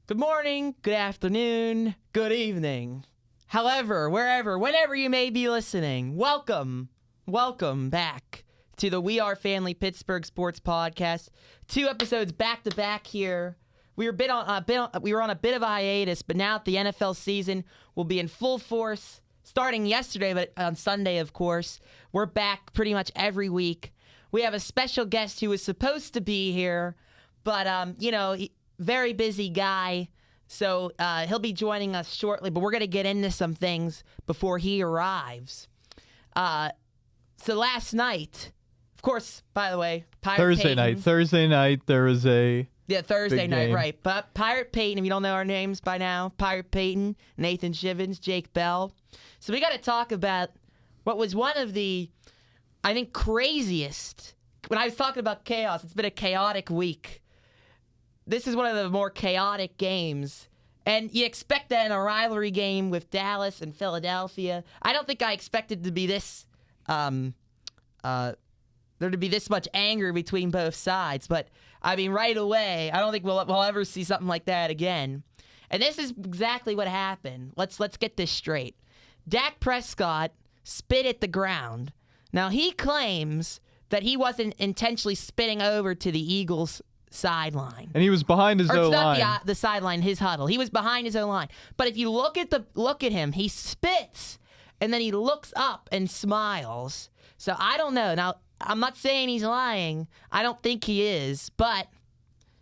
Good morning, good afternoon, good evening. However, wherever, whenever you may be listening, welcome back to the We Are Family Pittsburgh Sports Podcast. 2 episodes back to back here. We were on a bit of a hiatus, but now the NFL season will be in full force starting yesterday, but on Sunday, of course. We're back pretty much every week. We have a special guest who was supposed to be here, but very busy guy, so he'll be joining us shortly, but we're going to get into some things before he arrives. So last night, of course, by the way, Thursday night, there was a Thursday night, game. right. But Pirate Peyton, if you don't know our names by now, Pirate Peyton, Nathan Shivens, Jake Bell. So we got to talk about what was one of the, I think, craziest. When I was talking about chaos, it's been a chaotic week. This is one of the more chaotic games. And you expect that in a rivalry game with Dallas and Philadelphia. I don't think I expected to be this, there to be this much anger between both sides. But, I mean, right away, I don't think we'll ever see something like that again. And this is exactly what happened. Let's get this straight. Dak Prescott spit at the ground. Now, he claims that he wasn't intentionally spitting over to the Eagles' sideline. And he was behind his own line. Not the sideline, his huddle. He was behind his own line. But if you look at him, he spits, and then he looks up and smiles. So I don't know. Now, I'm not saying he's lying. I don't think he is, but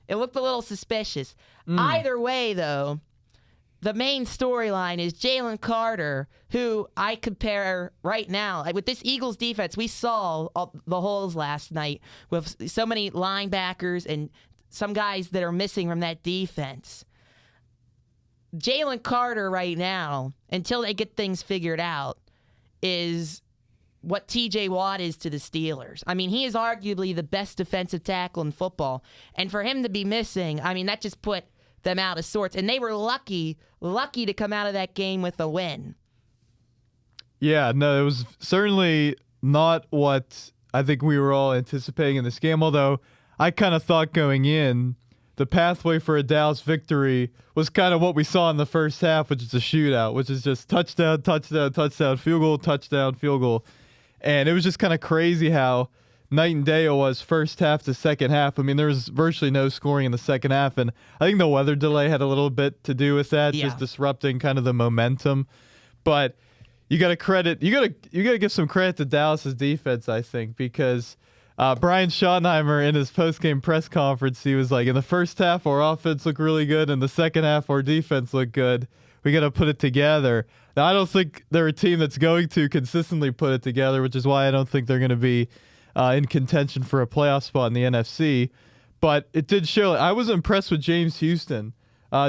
it looked a little suspicious. Either way, though, the main storyline is Jalen Carter, who I compare right now. With this Eagles defense, we saw the holes last night with so many linebackers and some guys that are missing from that defense. Jalen Carter right now, until they get things figured out, is what TJ Watt is to the Steelers. I mean, he is arguably the best defensive tackle in football. And for him to be missing, I mean, that just put them out of sorts. And they were lucky to come out of that game with a win. Yeah, no, it was certainly not what I think we were all anticipating in this game, although I kind of thought going in, the pathway for a Dallas victory was kind of what we saw in the first half, which is a shootout, which is just touchdown, touchdown, touchdown, field goal, touchdown, field goal. And it was just kind of crazy how night and day it was first half to second half. I mean, there was virtually no scoring in the second half, and I think the weather delay had a little bit to do with that, just disrupting kind of the momentum. But you got to give some credit to Dallas's defense, I think, because Brian Schottenheimer in his post-game press conference, he was like, in the first half, our offense looked really good. In the second half, our defense looked good. We got to put it together. Now, I don't think they're a team that's going to consistently put it together, which is why I don't think they're going to be in contention for a playoff spot in the NFC. But it did show. I was impressed with James Houston.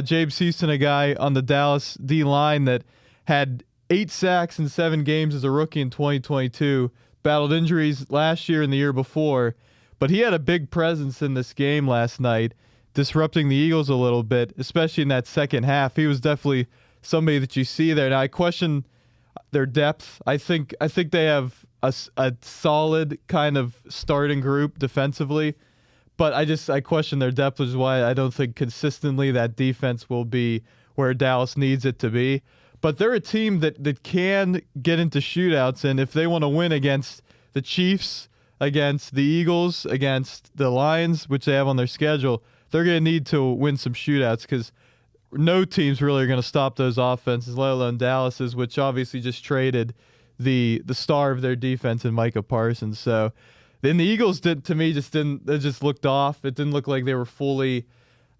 James Houston, a guy on the Dallas D-line that had 8 sacks in 7 games as a rookie in 2022, battled injuries last year and the year before, but he had a big presence in this game last night, disrupting the Eagles a little bit, especially in that second half. He was definitely somebody that you see there. Now, I question their depth. I think they have a solid kind of starting group defensively, but I question their depth, which is why I don't think consistently that defense will be where Dallas needs it to be. But they're a team that can get into shootouts, and if they want to win against the Chiefs, against the Eagles, against the Lions, which they have on their schedule, they're going to need to win some shootouts because no teams really are going to stop those offenses, let alone Dallas's, which obviously just traded the star of their defense in Micah Parsons. So then the Eagles just looked off. It didn't look like they were fully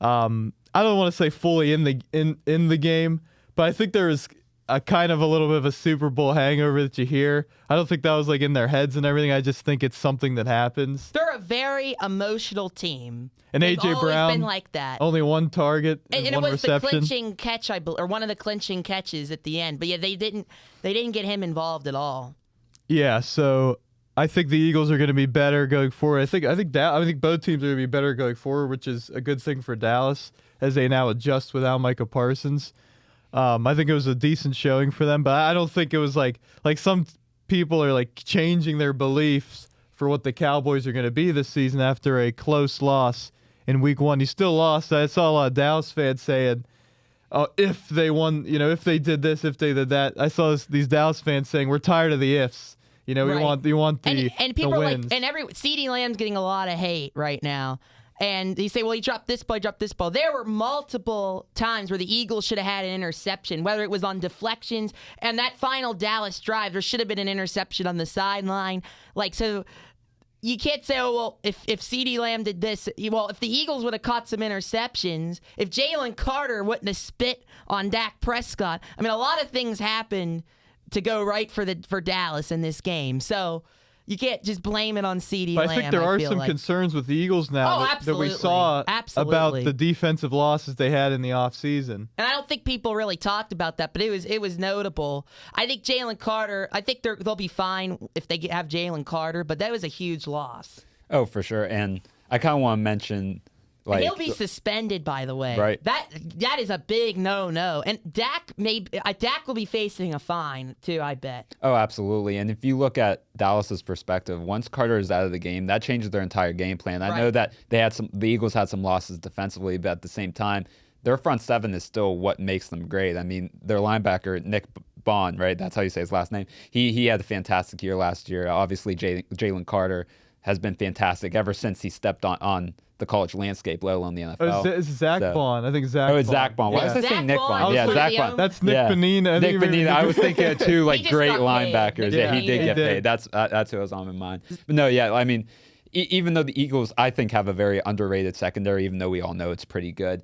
I don't want to say fully in the game, but I think there was a kind of a little bit of a Super Bowl hangover that you hear. I don't think that was like in their heads and everything. I just think it's something that happens. They're a very emotional team. And They've A.J. always Brown, been like that. only one target and it one was reception. the clinching catch, or one of the clinching catches at the end. But yeah, they didn't get him involved at all. Yeah, so I think the Eagles are going to be better going forward. I think both teams are going to be better going forward, which is a good thing for Dallas as they now adjust without Micah Parsons. I think it was a decent showing for them, but I don't think it was like some people are like changing their beliefs for what the Cowboys are going to be this season after a close loss in week 1. You still lost. I saw a lot of Dallas fans saying, "Oh, if they won, if they did this, if they did that." I saw these Dallas fans saying, "We're tired of the ifs. We want the and people the are wins." like, and CeeDee Lamb's getting a lot of hate right now. And you say, well, he dropped this ball, he dropped this ball. There were multiple times where the Eagles should have had an interception, whether it was on deflections. And that final Dallas drive, there should have been an interception on the sideline. So you can't say, oh, well, if CeeDee Lamb did this, well, if the Eagles would have caught some interceptions, if Jalen Carter wouldn't have spit on Dak Prescott. I mean, a lot of things happened to go right for Dallas in this game. So you can't just blame it on CeeDee Lamb. I think there are some concerns with the Eagles now that we saw about the defensive losses they had in the offseason. And I don't think people really talked about that, but it was notable. I think Jalen Carter, they'll be fine if they have Jalen Carter, but that was a huge loss. Oh, for sure. And I kind of want to mention... he'll be suspended, by the way. Right. That is a big no. And Dak will be facing a fine too, I bet. Oh, absolutely. And if you look at Dallas's perspective, once Carter is out of the game, that changes their entire game plan. I know that the Eagles had some losses defensively, but at the same time, their front seven is still what makes them great. I mean, their linebacker, Nick Bond, right? That's how you say his last name. He had a fantastic year last year. Obviously, Jalen Carter has been fantastic ever since he stepped on the college landscape, let alone the NFL. It's Zach Bond. I think Zach Bond. Oh, it's Zach Bond. Why was I saying Nick Bond? Yeah, Zach Bond. That's Nick Bonina. Nick Bonina. I was thinking of two great linebackers. Yeah, he did get paid. That's who was on my mind. But no, I mean, even though the Eagles, I think, have a very underrated secondary, even though we all know it's pretty good.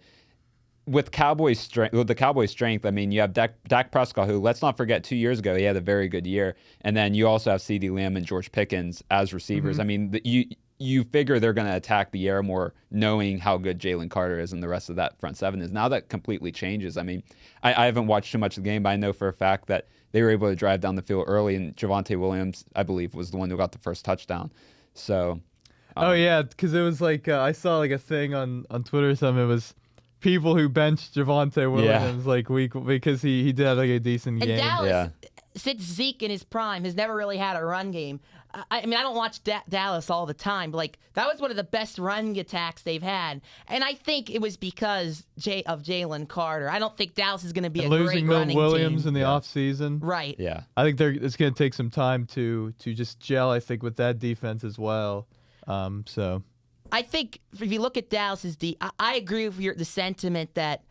With the Cowboys' strength, I mean, you have Dak Prescott, who, let's not forget, 2 years ago, he had a very good year. And then you also have CeeDee Lamb and George Pickens as receivers. Mm-hmm. I mean, you figure they're going to attack the air more, knowing how good Jalen Carter is and the rest of that front seven is. Now that completely changes. I mean, I haven't watched too much of the game, but I know for a fact that they were able to drive down the field early, and Javonte Williams, I believe, was the one who got the first touchdown. So, oh yeah, because it was I saw a thing on Twitter or something. It was people who benched Javonte Williams week because he did have a decent game. And Dallas, since Zeke in his prime, has never really had a run game. I mean, I don't watch Dallas all the time, but that was one of the best run attacks they've had. And I think it was because of Jalen Carter. I don't think Dallas is going to be a great running team. Losing Will Williams in the offseason. Right. Yeah. I think it's going to take some time to just gel, I think, with that defense as well. So I think if you look at Dallas's I agree with the sentiment that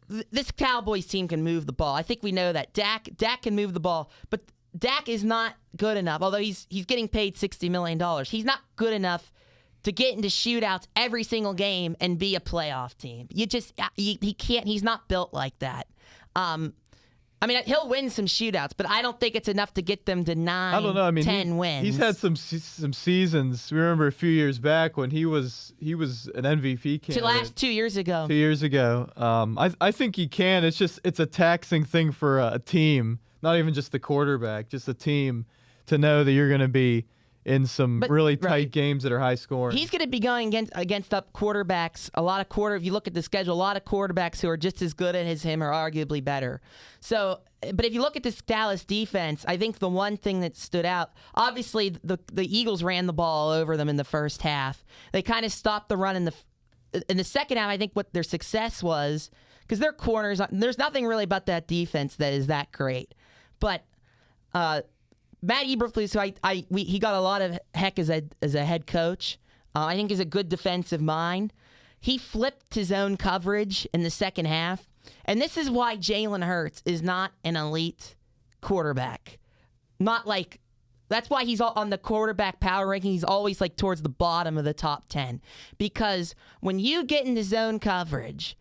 this Cowboys team can move the ball. I think we know that. Dak can move the ball, but Dak is not good enough, although he's getting paid $60 million. He's not good enough to get into shootouts every single game and be a playoff team. He can't. He's not built like that. I mean, he'll win some shootouts, but I don't think it's enough to get them to 10 wins. He's had some seasons. We remember a few years back when he was an MVP candidate. 2 years ago. 2 years ago. I think he can. It's a taxing thing for a team, not even just the quarterback, just a team, to know that you're going to be in some really tight games that are high scoring. He's going to be going against up quarterbacks. If you look at the schedule, a lot of quarterbacks who are just as good as him or arguably better. So, but if you look at this Dallas defense, I think the one thing that stood out, obviously the Eagles ran the ball all over them in the first half. They kind of stopped the run in the second half. I think what their success was, because their corners, there's nothing really about that defense that is that great. But Matt Eberflus, who he got a lot of heck as a head coach. I think he's a good defensive mind. He flipped his own coverage in the second half, and this is why Jalen Hurts is not an elite quarterback. That's why he's on the quarterback power ranking. He's always towards the bottom of the top 10, because when you get into zone coverage,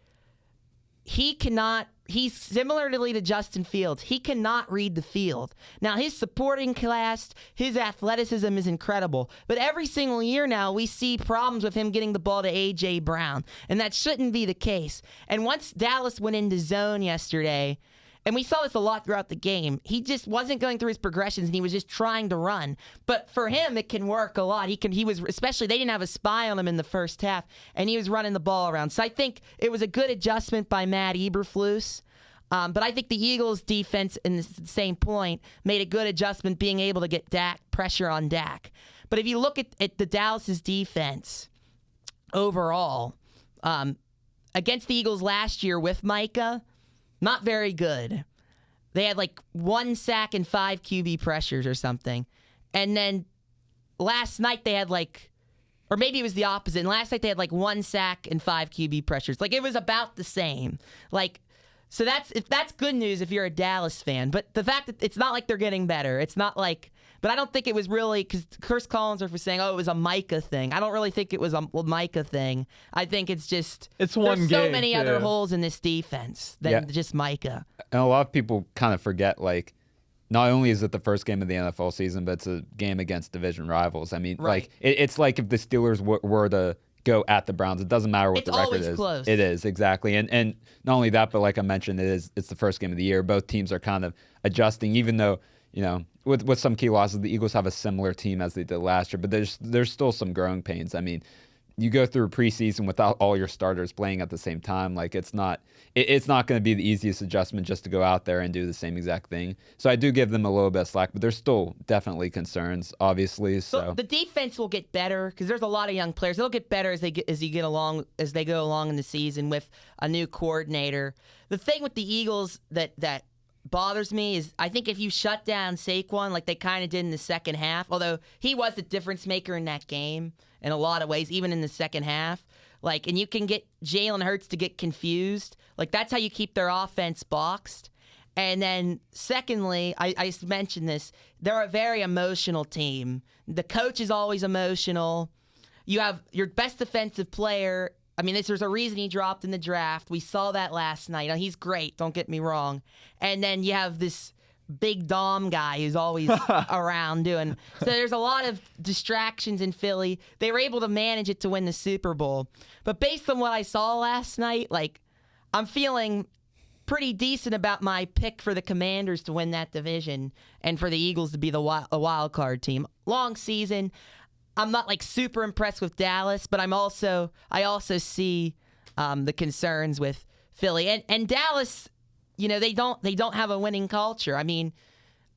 he's similarly to Justin Fields. He cannot read the field. Now, his supporting cast, his athleticism is incredible. But every single year now, we see problems with him getting the ball to A.J. Brown. And that shouldn't be the case. And once Dallas went into zone yesterday, and we saw this a lot throughout the game, he just wasn't going through his progressions, and he was just trying to run. But for him, it can work a lot. He was, especially, they didn't have a spy on him in the first half, and he was running the ball around. So I think it was a good adjustment by Matt Eberflus. But I think the Eagles' defense, in the same point, made a good adjustment, being able to get pressure on Dak. But if you look at the Dallas' defense overall. Against the Eagles last year with Micah, not very good. They had like 1 sack and 5 QB pressures or something. And then last night they had like, or maybe it was the opposite. And last night they had like 1 sack and 5 QB pressures. Like it was about the same. Like, so that's good news if you're a Dallas fan. But the fact that it's not like they're getting better. It's not like, but I don't think it was really, because Chris Collinsworth was saying, oh, it was a Micah thing. I don't really think it was a Micah thing. I think it's just, it's one there's game. So many other holes in this defense than just Micah. And a lot of people kind of forget, like, not only is it the first game of the NFL season, but it's a game against division rivals. I mean, like, it's like if the Steelers were to go at the Browns, it doesn't matter what the record is. Close. It is, exactly. And not only that, but like I mentioned, it's the first game of the year. Both teams are kind of adjusting, even though, you know, with some key losses, the Eagles have a similar team as they did last year, but there's still some growing pains. I mean, you go through a preseason without all your starters playing at the same time. Like it's not going to be the easiest adjustment just to go out there and do the same exact thing. So I do give them a little bit of slack, but there's still definitely concerns, obviously. So the defense will get better because there's a lot of young players. They'll get better as they go along in the season with a new coordinator. The thing with the Eagles that bothers me is I think if you shut down Saquon like they kind of did in the second half, although he was the difference maker in that game in a lot of ways, even in the second half, like, and you can get Jalen Hurts to get confused. Like, that's how you keep their offense boxed. And then secondly, I mentioned this, they're a very emotional team. The coach is always emotional. You have your best defensive player. I mean, there's a reason he dropped in the draft. We saw that last night. Now, he's great, don't get me wrong. And then you have this big Dom guy who's always around doing. So there's a lot of distractions in Philly. They were able to manage it to win the Super Bowl. But based on what I saw last night, like, I'm feeling pretty decent about my pick for the Commanders to win that division and for the Eagles to be a wild card team. Long season. I'm not like super impressed with Dallas, but I also see the concerns with Philly and Dallas. You know, they don't have a winning culture. I mean,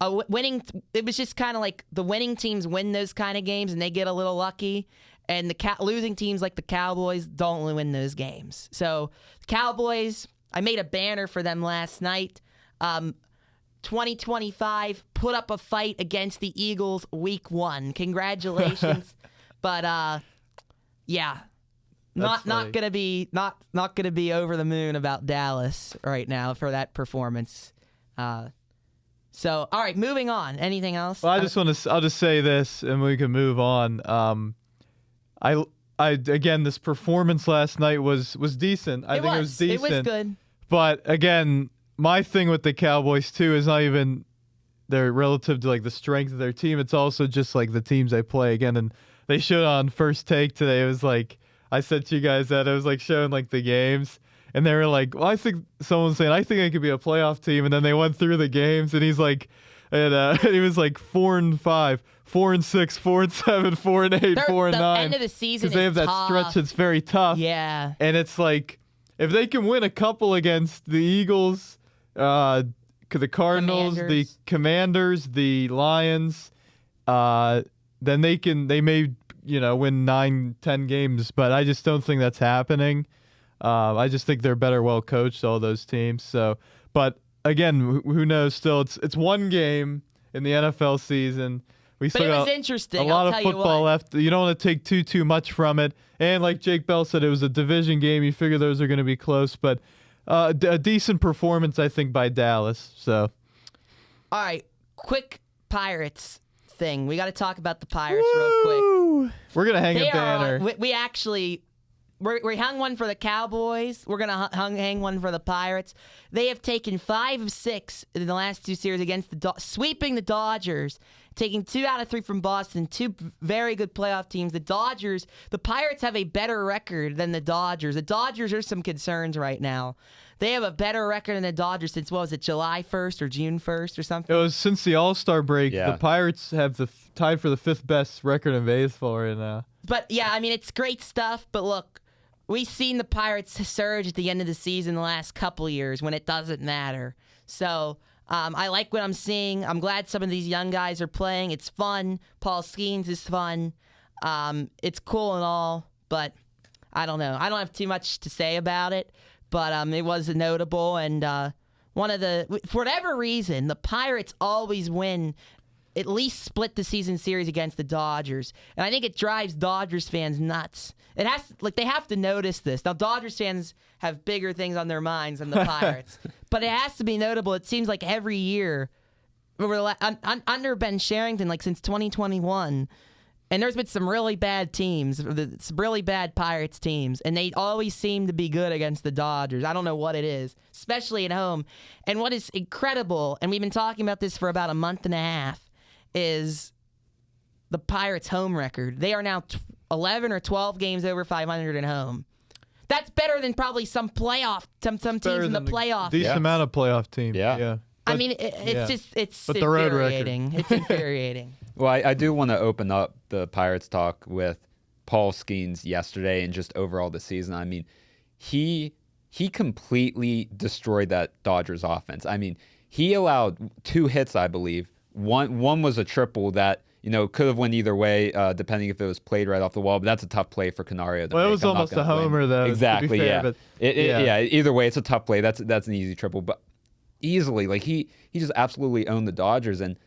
it was just kind of like the winning teams win those kind of games and they get a little lucky, and the losing teams like the Cowboys don't win those games. So Cowboys, I made a banner for them last night. 2025, put up a fight against the Eagles week 1. Congratulations. But yeah. Not gonna be over the moon about Dallas right now for that performance. So all right, moving on. Anything else? Well, I'll just say this and we can move on. I again, this performance last night was decent. I think it was decent. It was good. But again, my thing with the Cowboys too is not even their relative to like the strength of their team. It's also just like the teams they play again. And they showed on First Take today. It was like I said to you guys that it was like showing like the games, and they were like, "Well, I think someone's saying I think I could be a playoff team." And then they went through the games, and he's like, and he was like 4-5, 4-6, 4-7, 4-8, 4-9. The end of the season because they have that stretch that's very tough. Yeah, and it's like if they can win a couple against the Eagles, the Cardinals, the Commanders, the Lions, then they may win 9-10 games, but I just don't think that's happening. I just think they're better well coached, all those teams. So, but again, who knows? Still, it's one game in the NFL season. But it was interesting. A lot of football left. You don't want to take too much from it. And like Jake Bell said, it was a division game. You figure those are going to be close, but a decent performance, I think, by Dallas. So, all right, quick Pirates thing. We got to talk about the Pirates real quick. We're gonna hang a banner. We actually we hung one for the Cowboys. We're gonna hang one for the Pirates. They have taken 5 of 6 in the last 2 series against sweeping the Dodgers, taking 2 out of 3 from Boston. 2 very good playoff teams. The Pirates have a better record than the Dodgers. The Dodgers are some concerns right now. They have a better record than the Dodgers since, what was it, July 1st or June 1st or something? It was since the All-Star break. Yeah. The Pirates have tied for the 5th best record in baseball right now. But, yeah, I mean, it's great stuff. But, look, we've seen the Pirates surge at the end of the season the last couple years when it doesn't matter. So I like what I'm seeing. I'm glad some of these young guys are playing. It's fun. Paul Skeens is fun. It's cool and all. But I don't know. I don't have too much to say about it, but it was notable. And for whatever reason, the Pirates always win, at least split the season series against the Dodgers. And I think it drives Dodgers fans nuts. They have to notice this. Now, Dodgers fans have bigger things on their minds than the Pirates, but it has to be notable. It seems like every year, under Ben Sherrington, like since 2021, and there's been some really bad teams, some really bad Pirates teams, and they always seem to be good against the Dodgers. I don't know what it is, especially at home. And what is incredible, and we've been talking about this for about a month and a half, is the Pirates' home record. They are now 11 or 12 games over 500 at home. That's better than probably some teams in the playoffs. Decent amount of playoff teams. Yeah. I mean, it's but the road infuriating. It's infuriating. Well, I do want to open up the Pirates talk with Paul Skeens yesterday and just overall the season. I mean, he completely destroyed that Dodgers offense. I mean, he allowed 2 hits, I believe. One was a triple that, could have went either way, depending if it was played right off the wall. But that's a tough play for Canario to make. It was almost a homer, though. Exactly, fair, but, either way, it's a tough play. That's an easy triple. But easily, like, he just absolutely owned the Dodgers. And,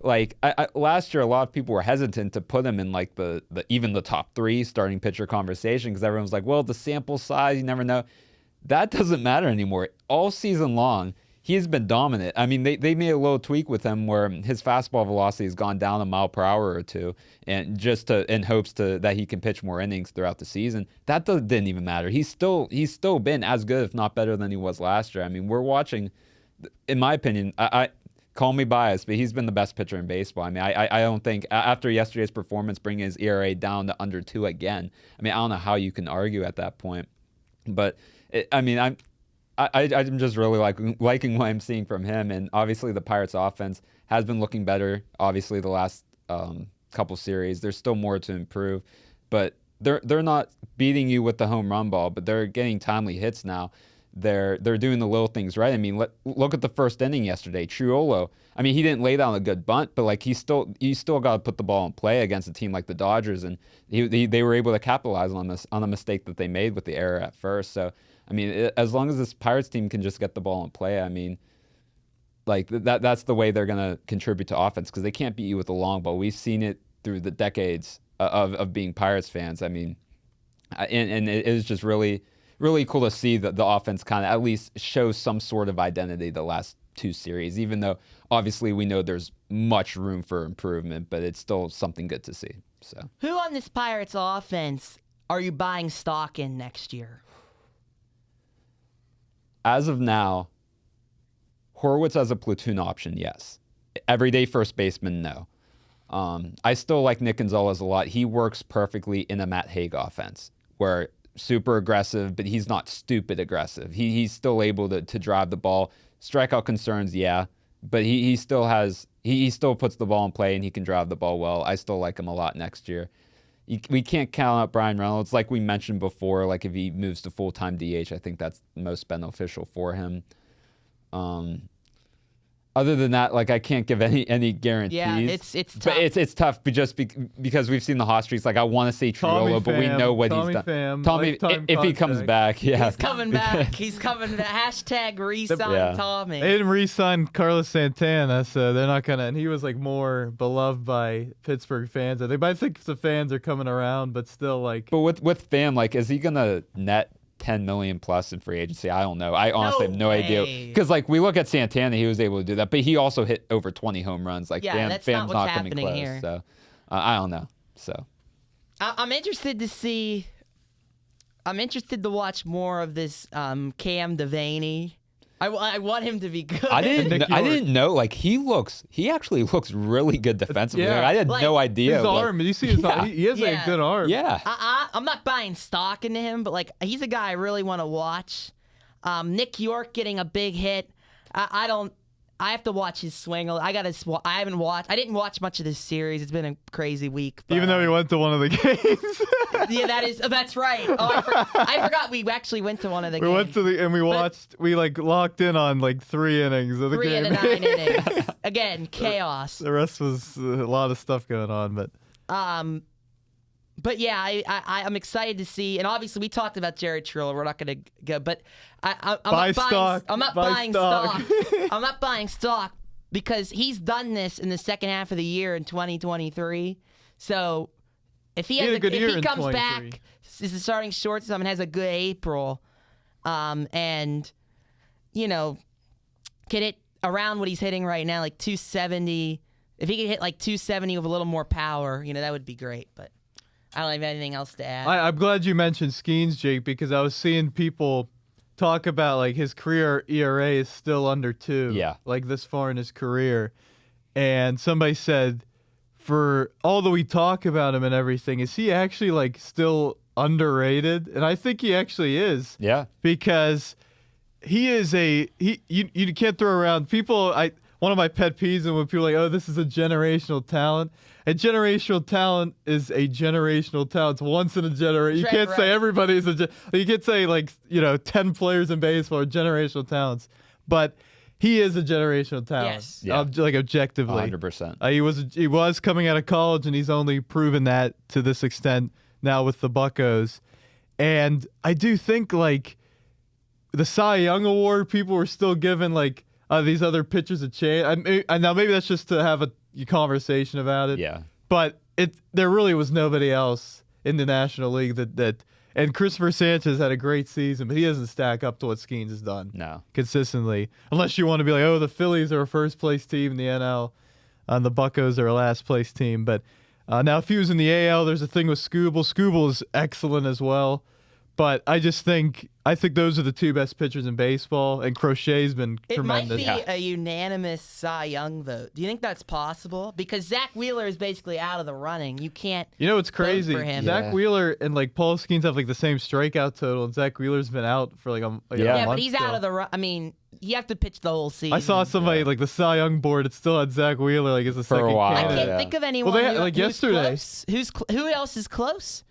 like, last year, a lot of people were hesitant to put him in, like, even the top 3 starting pitcher conversation because everyone's like, well, the sample size, you never know. That doesn't matter anymore. All season long, he's been dominant. I mean, they made a little tweak with him where his fastball velocity has gone down a mile per hour or 2, and just in hopes that he can pitch more innings throughout the season. That didn't even matter. He's still been as good, if not better, than he was last year. I mean, we're watching, in my opinion, I call me biased, but he's been the best pitcher in baseball. I mean, I don't think after yesterday's performance, bringing his ERA down to under 2 again. I mean, I don't know how you can argue at that point, but I'm just really liking what I'm seeing from him. And obviously the Pirates offense has been looking better. Obviously the last couple series, there's still more to improve, but they're not beating you with the home run ball, but they're getting timely hits now. They're doing the little things right. I mean, look at the first inning yesterday. Triolo, I mean, he didn't lay down a good bunt, but like you still got to put the ball in play against a team like the Dodgers, and they were able to capitalize on the mistake that they made with the error at first. So I mean, as long as this Pirates team can just get the ball in play, I mean, like that's the way they're going to contribute to offense, because they can't beat you with the long ball. We've seen it through the decades of being Pirates fans. I mean, and it is just really, really cool to see that the offense kind of at least shows some sort of identity the last 2 series, even though obviously we know there's much room for improvement, but it's still something good to see. So, who on this Pirates offense are you buying stock in next year? As of now, Horwitz as a platoon option, yes. Everyday first baseman, no. I still like Nick Gonzalez a lot. He works perfectly in a Matt Haig offense, where super aggressive, but he's not stupid aggressive. He's still able to drive the ball. Strikeout concerns, yeah, but he still puts the ball in play and he can drive the ball well. I still like him a lot next year. We can't count out Brian Reynolds. Like we mentioned before, like if he moves to full-time DH, I think that's most beneficial for him. Other than that, like I can't give any guarantees. Yeah, it's tough. But it's tough because we've seen the hot streaks. Like I want to say Triolo, but we know what he's done. Tommy, if he comes back, yeah. He's coming back. He's coming back. Hashtag re-sign Tommy. They didn't re-sign Carlos Santana, so they're not gonna. And he was like more beloved by Pittsburgh fans. I think the fans are coming around, but still like. But with Pham, like, is he gonna net $10 million plus in free agency? I don't know. I honestly have no idea, because like we look at Santana, he was able to do that, but he also hit over 20 home runs. Like that's Pham's not coming close. Here. So I don't know. So I'm interested to see. I'm interested to watch more of this Cam Devaney. I want him to be good. I didn't know. Like he actually looks really good defensively. Yeah. Like, I had no idea. His arm. You see his arm? He has a good arm. Yeah. I'm not buying stock into him, but like he's a guy I really want to watch. Nick York getting a big hit. I have to watch his swing. I didn't watch much of this series. It's been a crazy week. But, even though he went to one of the games. Yeah, that's right. Oh, I forgot we actually went to one of the games. We went to and we watched. We like locked in on like 3 innings of the game. 3 out of 9 innings. Again, chaos. The rest was a lot of stuff going on, but But yeah, I'm excited to see, and obviously we talked about Jared Triller. We're not going to go, but I'm not buying stock. I'm not buying stock because he's done this in the second half of the year in 2023. So if he comes back, is the starting shortstop and has a good April, and can hit around what he's hitting right now, like 270. If he could hit like 270 with a little more power, that would be great. But I don't have anything else to add. I'm glad you mentioned Skeens, Jake, because I was seeing people talk about like his career ERA is still under 2. Yeah. Like this far in his career. And somebody said, for all that we talk about him and everything, is he actually like still underrated? And I think he actually is. Yeah. Because he is you can't throw around people. One of my pet peeves is when people are like, oh, this is a generational talent. A generational talent is a generational talent. It's once in a generation. You can't say everybody is you can't say 10 players in baseball are generational talents. But he is a generational talent. Yes. Yeah. Like objectively. 100%. He was coming out of college, and he's only proven that to this extent now with the Buccos. And I do think like the Cy Young Award, people were still giving like these other pitchers a chance. And now maybe that's just to have a conversation about it. Yeah. But there really was nobody else in the National League that and Christopher Sanchez had a great season, but he doesn't stack up to what Skeens has done. No. Consistently. Unless you want to be like, oh, the Phillies are a first place team in the NL and the Buccos are a last place team. But now if he was in the AL, there's a thing with Skubal. Skubal is excellent as well. But I think those are the two best pitchers in baseball, and Crochet's been tremendous. It might be a unanimous Cy Young vote. Do you think that's possible? Because Zach Wheeler is basically out of the running. You can't. It's crazy. Vote for him. Zach Wheeler and like Paul Skeens have like the same strikeout total, and Zach Wheeler's been out for like a month. But he's out of the. I mean, you have to pitch the whole season. I saw somebody like the Cy Young board. It still had Zach Wheeler like as a second a while. candidate. I can't think of anyone. Well, like yesterday. Who else is close?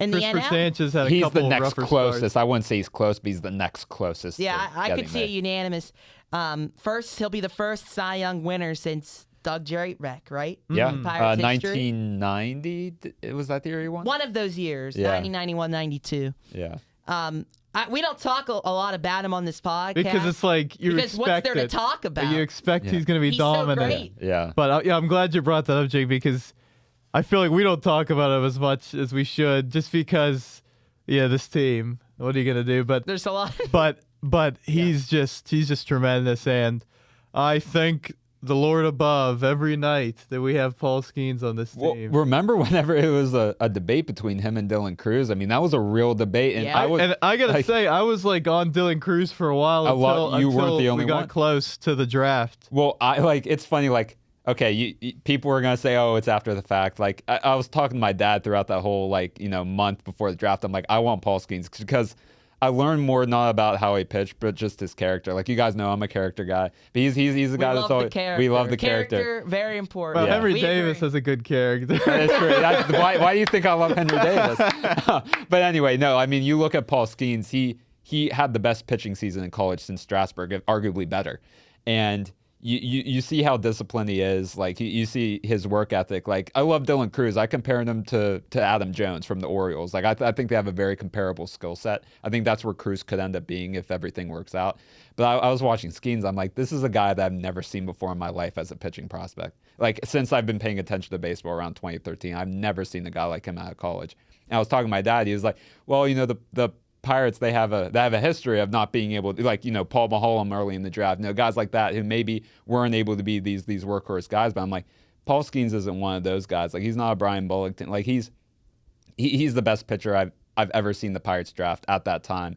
In the Christopher NL? Sanchez had a He's couple the next rougher closest. starts. I wouldn't say he's close, but he's the next closest. Yeah, I could see a it. unanimous. First, he'll be the first Cy Young winner since Doug Jerry-Reck, right? Yeah, Pirates history. 1990. Was that the year he won? One of those years, Yeah. 90, 91, 92. Yeah. We don't talk a lot about him on this podcast. Because it's like you because expect what's there to it. talk about? You expect he's going to be He's dominant. so great. Yeah. But I'm glad you brought that up, Jake, because I feel like we don't talk about him as much as we should, just because, this team. What are you gonna do? But there's a lot. but he's just tremendous, and I thank the Lord above every night that we have Paul Skeens on this team. Remember whenever it was a debate between him and Dylan Cruz? I mean, that was a real debate, and I gotta say, I was like on Dylan Cruz for a while until weren't the only we got one. close to the draft. Well, it's funny, like. Okay, people were gonna say, "Oh, it's after the fact." Like I was talking to my dad throughout that whole month before the draft. I'm like, I want Paul Skeens because I learned more not about how he pitched, but just his character. Like you guys know, I'm a character guy. But he's the guy that's always we love the character. Very important. Well, Henry Davis has a good character. That's true. Why do you think I love Henry Davis? But anyway, no. I mean, you look at Paul Skeens. He had the best pitching season in college since Strasburg, arguably better, and. You see how disciplined he is. Like you see his work ethic. Like I love Dylan Cruz. I compare him to Adam Jones from the Orioles. Like I think they have a very comparable skill set. I think that's where Cruz could end up being if everything works out. But I was watching Skeens. I'm like, this is a guy that I've never seen before in my life as a pitching prospect. Like since I've been paying attention to baseball around 2013, I've never seen a guy like him out of college. And I was talking to my dad. He was like, well, the Pirates, they have a history of not being able to, Paul Maholm early in the draft, guys like that who maybe weren't able to be these workhorse guys. But I'm like, Paul Skeens isn't one of those guys. Like he's not a Brian Bullington. Like he's the best pitcher I've ever seen the Pirates draft at that time.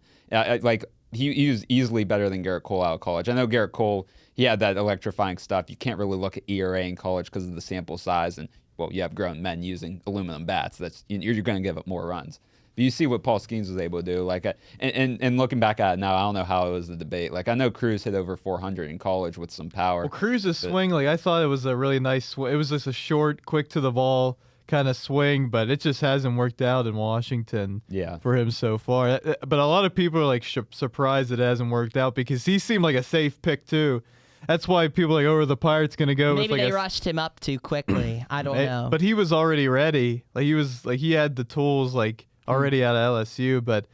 He was easily better than Garrett Cole out of college. I know Garrett Cole, he had that electrifying stuff. You can't really look at ERA in college because of the sample size, and you have grown men using aluminum bats. You're going to give up more runs. But you see what Paul Skeens was able to do. And looking back at it now, I don't know how it was a debate. Like I know Cruz hit over 400 in college with some power. Well, Cruz's swing, I thought it was a really nice swing. It was just a short, quick to the ball kind of swing, but it just hasn't worked out in Washington for him so far. But a lot of people are surprised it hasn't worked out because he seemed like a safe pick too. that's why people are like, oh, are the Pirates going to go Maybe with like they rushed him up too quickly. I don't know. But he was already ready. Like he had the tools like already out of LSU. But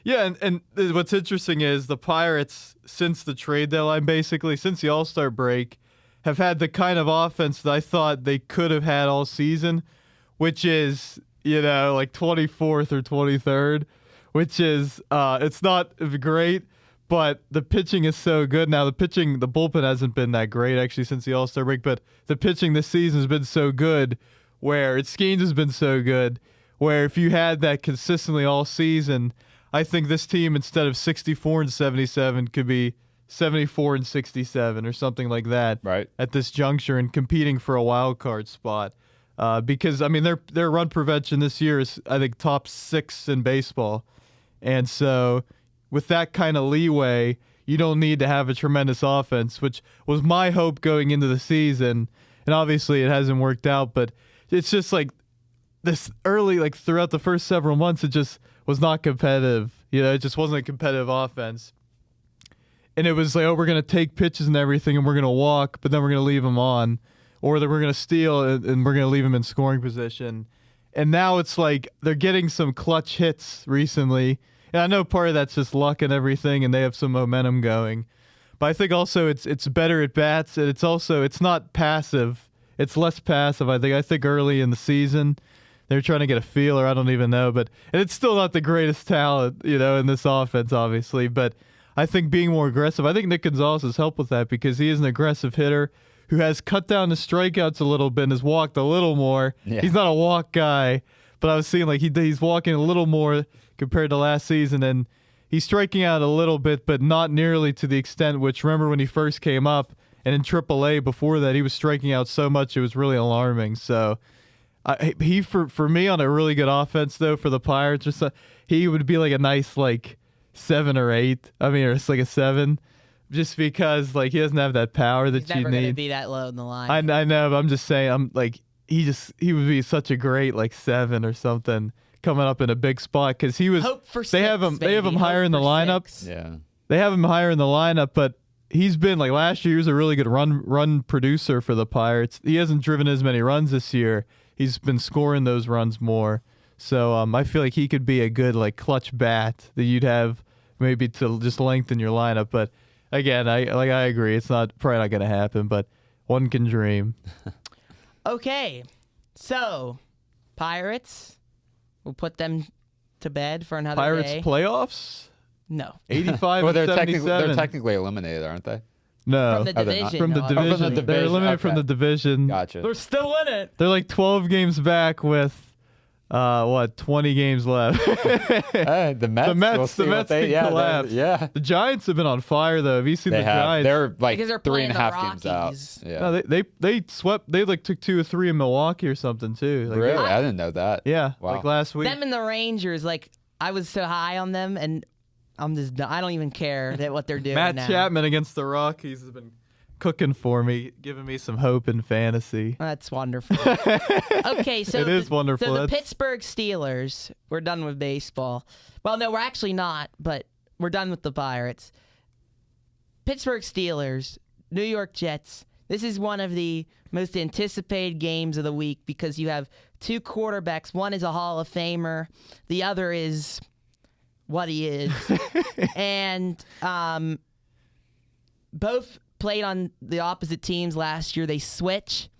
yeah, and what's interesting is the Pirates, since the trade deadline, basically since the All-Star break, have had the kind of offense that I thought they could have had all season, which is, like 24th or 23rd, which is it's not great, but the pitching is so good. Now the bullpen hasn't been that great actually since the All-Star break, but the pitching this season has been so good, where Skeens has been so good, where if you had that consistently all season, I think this team, instead of 64-77, could be 74-67 or something like that. Right. At this juncture and competing for a wild card spot. Because I mean their run prevention this year is, I think, top 6 in baseball. And so with that kind of leeway, you don't need to have a tremendous offense, which was my hope going into the season. And obviously it hasn't worked out, but it's just like this early, like throughout the first several months, it just was not competitive. It just wasn't a competitive offense. And it was like, oh, we're going to take pitches and everything, and we're going to walk, but then we're going to leave them on. Or that we're going to steal, and we're going to leave them in scoring position. And now it's like they're getting some clutch hits recently. And I know part of that's just luck and everything, and they have some momentum going. But I think also it's better at bats, and it's not passive. It's less passive, I think. I think early in the season, they're trying to get a feel, or I don't even know. And it's still not the greatest talent, in this offense, obviously. But I think being more aggressive, I think Nick Gonzalez has helped with that because he is an aggressive hitter who has cut down the strikeouts a little bit and has walked a little more. Yeah. He's not a walk guy, but I was seeing like he's walking a little more compared to last season, and he's striking out a little bit, but not nearly to the extent which, remember when he first came up, and in AAA before that, he was striking out so much it was really alarming. So he for me on a really good offense though for the Pirates, he would be like a nice like 7 or 8. I mean, or it's like a 7. Just because like he doesn't have that power that you need. He's never gonna be that low in the line. I know, but I'm just saying, I'm like he would be such a great like 7 or something coming up in a big spot because he was. Hope for they have him higher in the lineup. 6. Yeah, they have him higher in the lineup, but he's been like last year. He was a really good run producer for the Pirates. He hasn't driven as many runs this year. He's been scoring those runs more. So I feel like he could be a good like clutch bat that you'd have maybe to just lengthen your lineup, but. Again, I agree. It's probably not going to happen, but one can dream. Okay, so Pirates, we'll put them to bed for another Pirates day. Playoffs? No. 85 well, and 77. They're technically eliminated, aren't they? No. From the division. From the no, division. from the They're division. eliminated from the division. Gotcha. They're still in it. They're like 12 games back with 20 games left. Hey, the Mets. The Mets can collapse. Yeah. The Giants have been on fire though. Have you seen the Giants? They're like Because they're 3.5 playing games the out. Rockies. Yeah. No, they swept. They like took 2 or 3 in Milwaukee or something too. Like, really? I didn't know that. Yeah. Wow. Like last week. Them and the Rangers, like I was so high on them, and I don't even care that what they're doing Matt now. Chapman against the Rockies has been cooking for me, giving me some hope in fantasy. That's wonderful. Okay, so It is wonderful. So the That's- Pittsburgh Steelers, we're done with baseball. Well, no, we're actually not, but we're done with the Pirates. Pittsburgh Steelers, New York Jets. This is one of the most anticipated games of the week because you have 2 quarterbacks. One is a Hall of Famer. The other is what he is. And both played on the opposite teams last year. They switch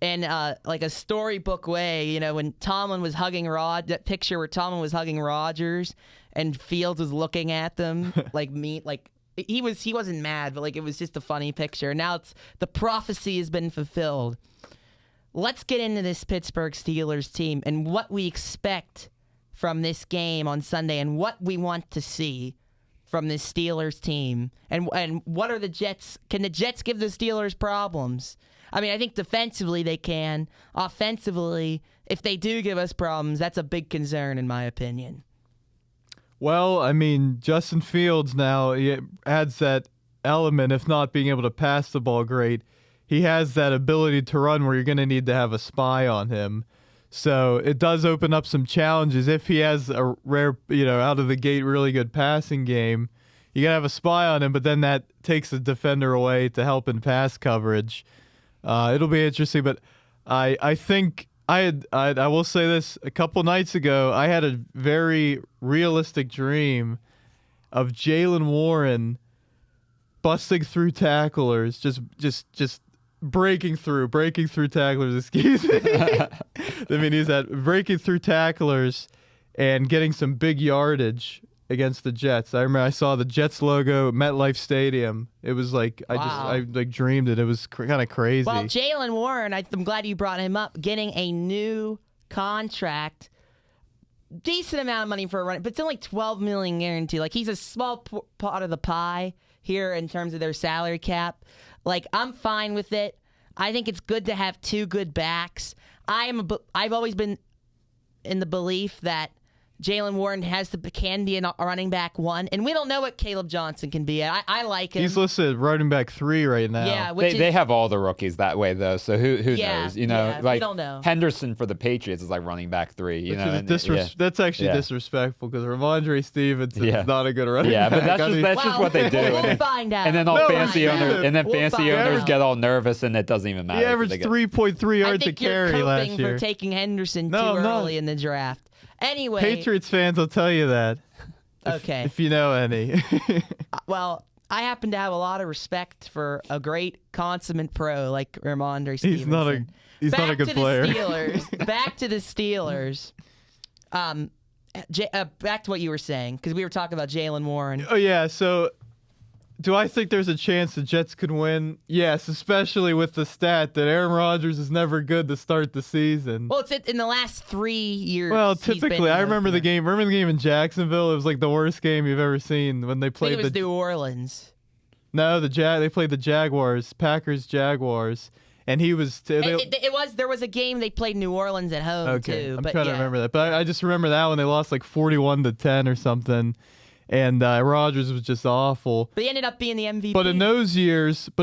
in like a storybook way. When Tomlin was hugging that picture where Tomlin was hugging Rodgers and Fields was looking at them he wasn't mad, but like it was just a funny picture. Now the prophecy has been fulfilled. Let's get into this Pittsburgh Steelers team and what we expect from this game on Sunday and what we want to see from this Steelers team. And what are the Jets? Can the Jets give the Steelers problems? I mean, I think defensively they can. Offensively, if they do give us problems, that's a big concern in my opinion. Well, I mean, Justin Fields now he adds that element, if not being able to pass the ball great. He has that ability to run where you're going to need to have a spy on him. So it does open up some challenges. If he has a rare, out of the gate really good passing game, you gotta have a spy on him, but then that takes the defender away to help in pass coverage. It'll be interesting, but I think I will say this: a couple nights ago, I had a very realistic dream of Jaylen Warren busting through tacklers, just breaking through tacklers. Excuse me. I mean, he's at breaking through tacklers and getting some big yardage against the Jets. I remember I saw the Jets logo at MetLife Stadium. It was like I dreamed it. It was kind of crazy. Well, Jaylen Warren, I'm glad you brought him up. Getting a new contract, decent amount of money for a run, but it's only $12 million guaranteed. Like, he's a small part of the pie here in terms of their salary cap. Like, I'm fine with it. I think it's good to have two good backs. I've always been in the belief that Jaylen Warren can be a running back 1, and we don't know what Caleb Johnson can be. I like him. He's listed running back 3 right now. Yeah, they have all the rookies that way though. So who knows? You know, we don't know. Henderson for the Patriots is like running back 3. You know, that's actually disrespectful because Ramondre Stevenson is not a good running back. Yeah, but that's just what they do. We'll find out. And then fancy owners get all nervous, and it doesn't even matter. He averaged 3.3 yards a carry last year. I think you're coping for taking Henderson too early in the draft. Anyway, Patriots fans will tell you that. Okay. If you know any. Well, I happen to have a lot of respect for a great consummate pro like Ramondre Stevenson. He's not a good player. Back to the Steelers. Back to what you were saying, because we were talking about Jaylen Warren. Oh, yeah. So, do I think there's a chance the Jets could win? Yes, especially with the stat that Aaron Rodgers is never good to start the season. Well, it's in the last 3 years. Well, typically, I remember the game. Remember the game in Jacksonville? It was like the worst game you've ever seen when they played. I think it was New Orleans. No, they played the Jaguars, Packers-Jaguars, and he was. There was a game they played New Orleans at home too. I'm trying to remember that, but I just remember that when they lost like 41-10 or something. And Rodgers was just awful. But he ended up being the MVP. But in those years, if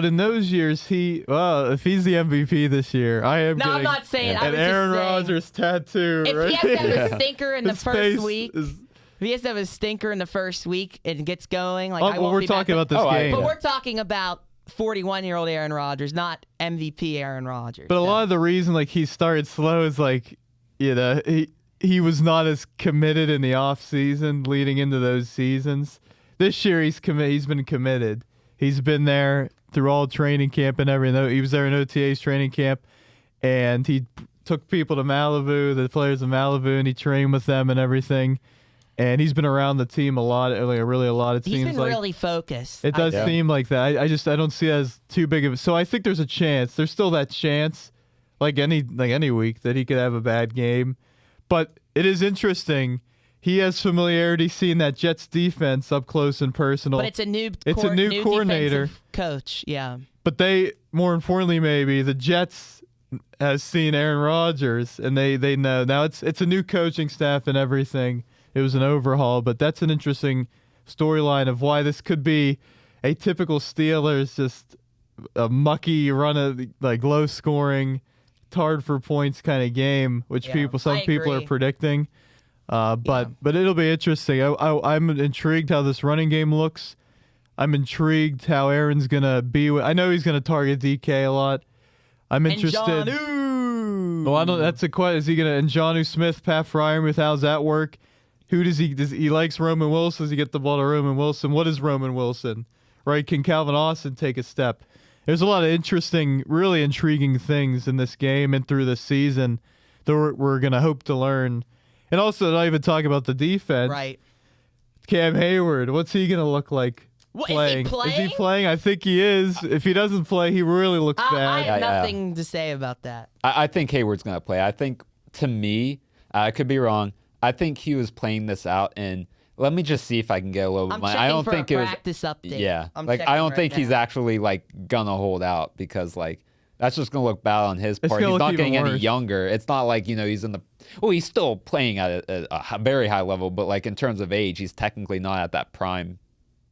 he's the MVP this year, I'm not saying. An Aaron Rodgers tattoo. If he has to have a stinker in the first week, and gets going, like we're talking about this game. But we're talking about 41-year-old Aaron Rodgers, not MVP Aaron Rodgers. But a lot of the reason he started slow is he was not as committed in the off season leading into those seasons. This year he's been committed. He's been there through all training camp and everything. He was there in OTA's training camp, and he took people to Malibu, the players of Malibu, and he trained with them and everything. And he's been around the team a lot, really a lot. It seems he's been really focused. It does seem like that. I don't see it as too big of. So I think there's a chance. There's still that chance, like any week, that he could have a bad game. But it is interesting. He has familiarity seeing that Jets defense up close and personal. But it's a new coordinator, coach. Yeah. But more importantly, maybe the Jets has seen Aaron Rodgers, and they know now. It's a new coaching staff and everything. It was an overhaul, but that's an interesting storyline of why this could be a typical Steelers, just a mucky run of low scoring, hard for points kind of game, which some people are predicting. But it'll be interesting. I'm intrigued how this running game looks. I'm intrigued how Aaron's gonna be. I know he's gonna target DK a lot. I'm interested. Well, I don't. That's a question. Is he gonna and Jonnu Smith, Pat Fryermuth? How's that work? Who does he likes Roman Wilson? Does he get the ball to Roman Wilson? What is Roman Wilson? Right? Can Calvin Austin take a step? There's a lot of interesting, really intriguing things in this game and through this season that we're going to hope to learn. And also, not even talk about the defense. Right. Cam Hayward, what's he going to look like playing? Is he playing? I think he is. If he doesn't play, he really looks bad. I have nothing to say about that. I think Hayward's going to play. I think, to me, I could be wrong, I think he was playing this out, and let me just see if I can get a little bit of money. I don't think it was practice update. Yeah, I don't think he's actually gonna hold out because that's just gonna look bad on his part. He's not getting any younger. It's not like he's in the he's still playing at a very high level, but in terms of age, he's technically not at that prime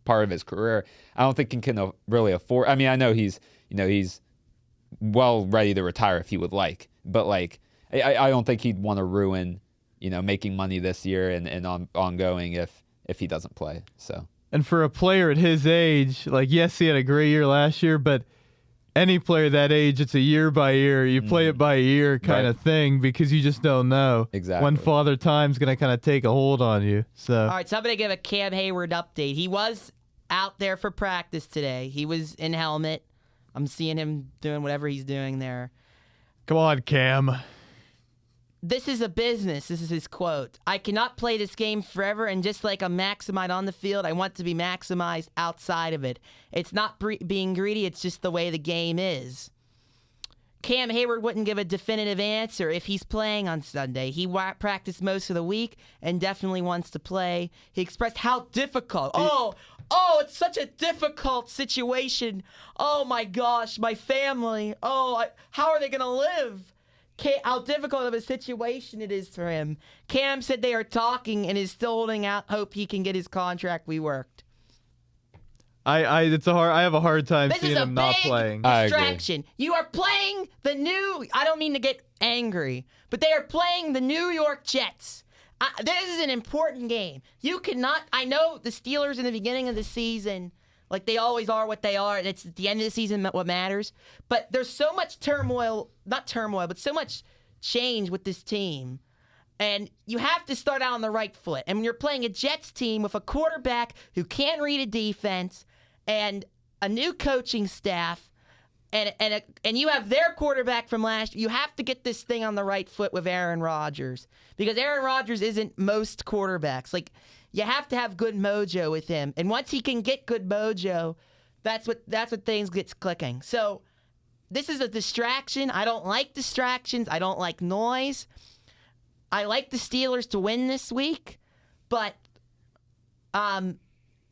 part of his career. I don't think he can really afford. I mean, I know he's well ready to retire if he would like, but I don't think he'd want to ruin making money this year and ongoing if he doesn't play. So And for a player at his age, like, yes, he had a great year last year, but any player that age, it's a year by year. You play it by year kind of thing because you just don't know when Father Time's going to kind of take a hold on you. So, all right, so I'm going to give a Cam Hayward update. He was out there for practice today. He was in helmet. I'm seeing him doing whatever he's doing there. Come on, Cam. This is a business. This is his quote. I cannot play this game forever, and just like I'm maximized on the field, I want to be maximized outside of it. It's not being greedy. It's just the way the game is. Cam Hayward wouldn't give a definitive answer if he's playing on Sunday. He practiced most of the week and definitely wants to play. He expressed how difficult. It's such a difficult situation. Oh, my gosh, my family. How are they going to live? How difficult of a situation it is for him. Cam said they are talking and is still holding out hope he can get his contract reworked. I have a hard time seeing him not playing. This is a big distraction. You are playing I don't mean to get angry, but they are playing the New York Jets. This is an important game. You cannot, I know the Steelers in the beginning of the season, like they always are what they are, and it's at the end of the season what matters. But there's so much but so much change with this team. And you have to start out on the right foot. And when you're playing a Jets team with a quarterback who can't read a defense and a new coaching staff, and you have their quarterback from last year, you have to get this thing on the right foot with Aaron Rodgers. Because Aaron Rodgers isn't most quarterbacks. Like, you have to have good mojo with him. And once he can get good mojo, that's what things gets clicking. So this is a distraction. I don't like distractions. I don't like noise. I like the Steelers to win this week, but I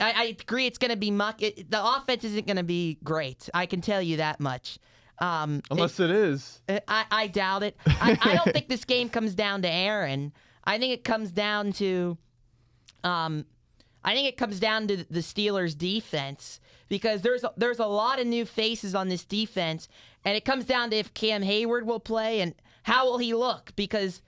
agree it's going to be muck. The offense isn't going to be great. I can tell you that much. Unless it is. I doubt it. I don't think this game comes down to Aaron. I think it comes down to the Steelers' defense, because there's a lot of new faces on this defense, and it comes down to if Cam Hayward will play and how will he look, because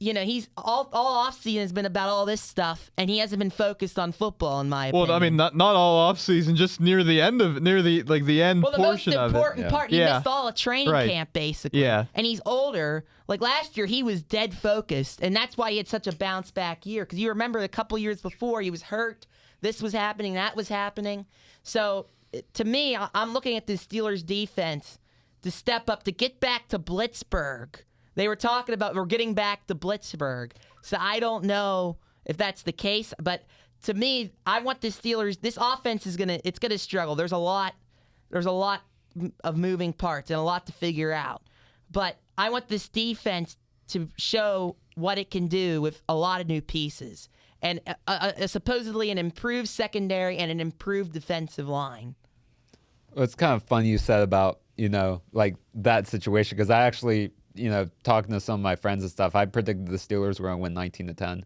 he's all offseason has been about all this stuff, and he hasn't been focused on football, in my opinion. Well, I mean, not all offseason, just near the end portion of it. The most important part, he missed all of training camp, basically. Yeah. And he's older. Like last year, he was dead focused, and that's why he had such a bounce back year. Because you remember a couple years before, he was hurt. This was happening. That was happening. So, to me, I'm looking at the Steelers' defense to step up, to get back to Blitzburg. They were talking about we're getting back to Blitzburg. So I don't know if that's the case, but to me, I want the Steelers. This offense is gonna struggle. There's a lot of moving parts and a lot to figure out. But I want this defense to show what it can do with a lot of new pieces and supposedly an improved secondary and an improved defensive line. Well, it's kind of funny you said about like that situation, because I actually, talking to some of my friends and stuff, I predicted the Steelers were going to win 19-10.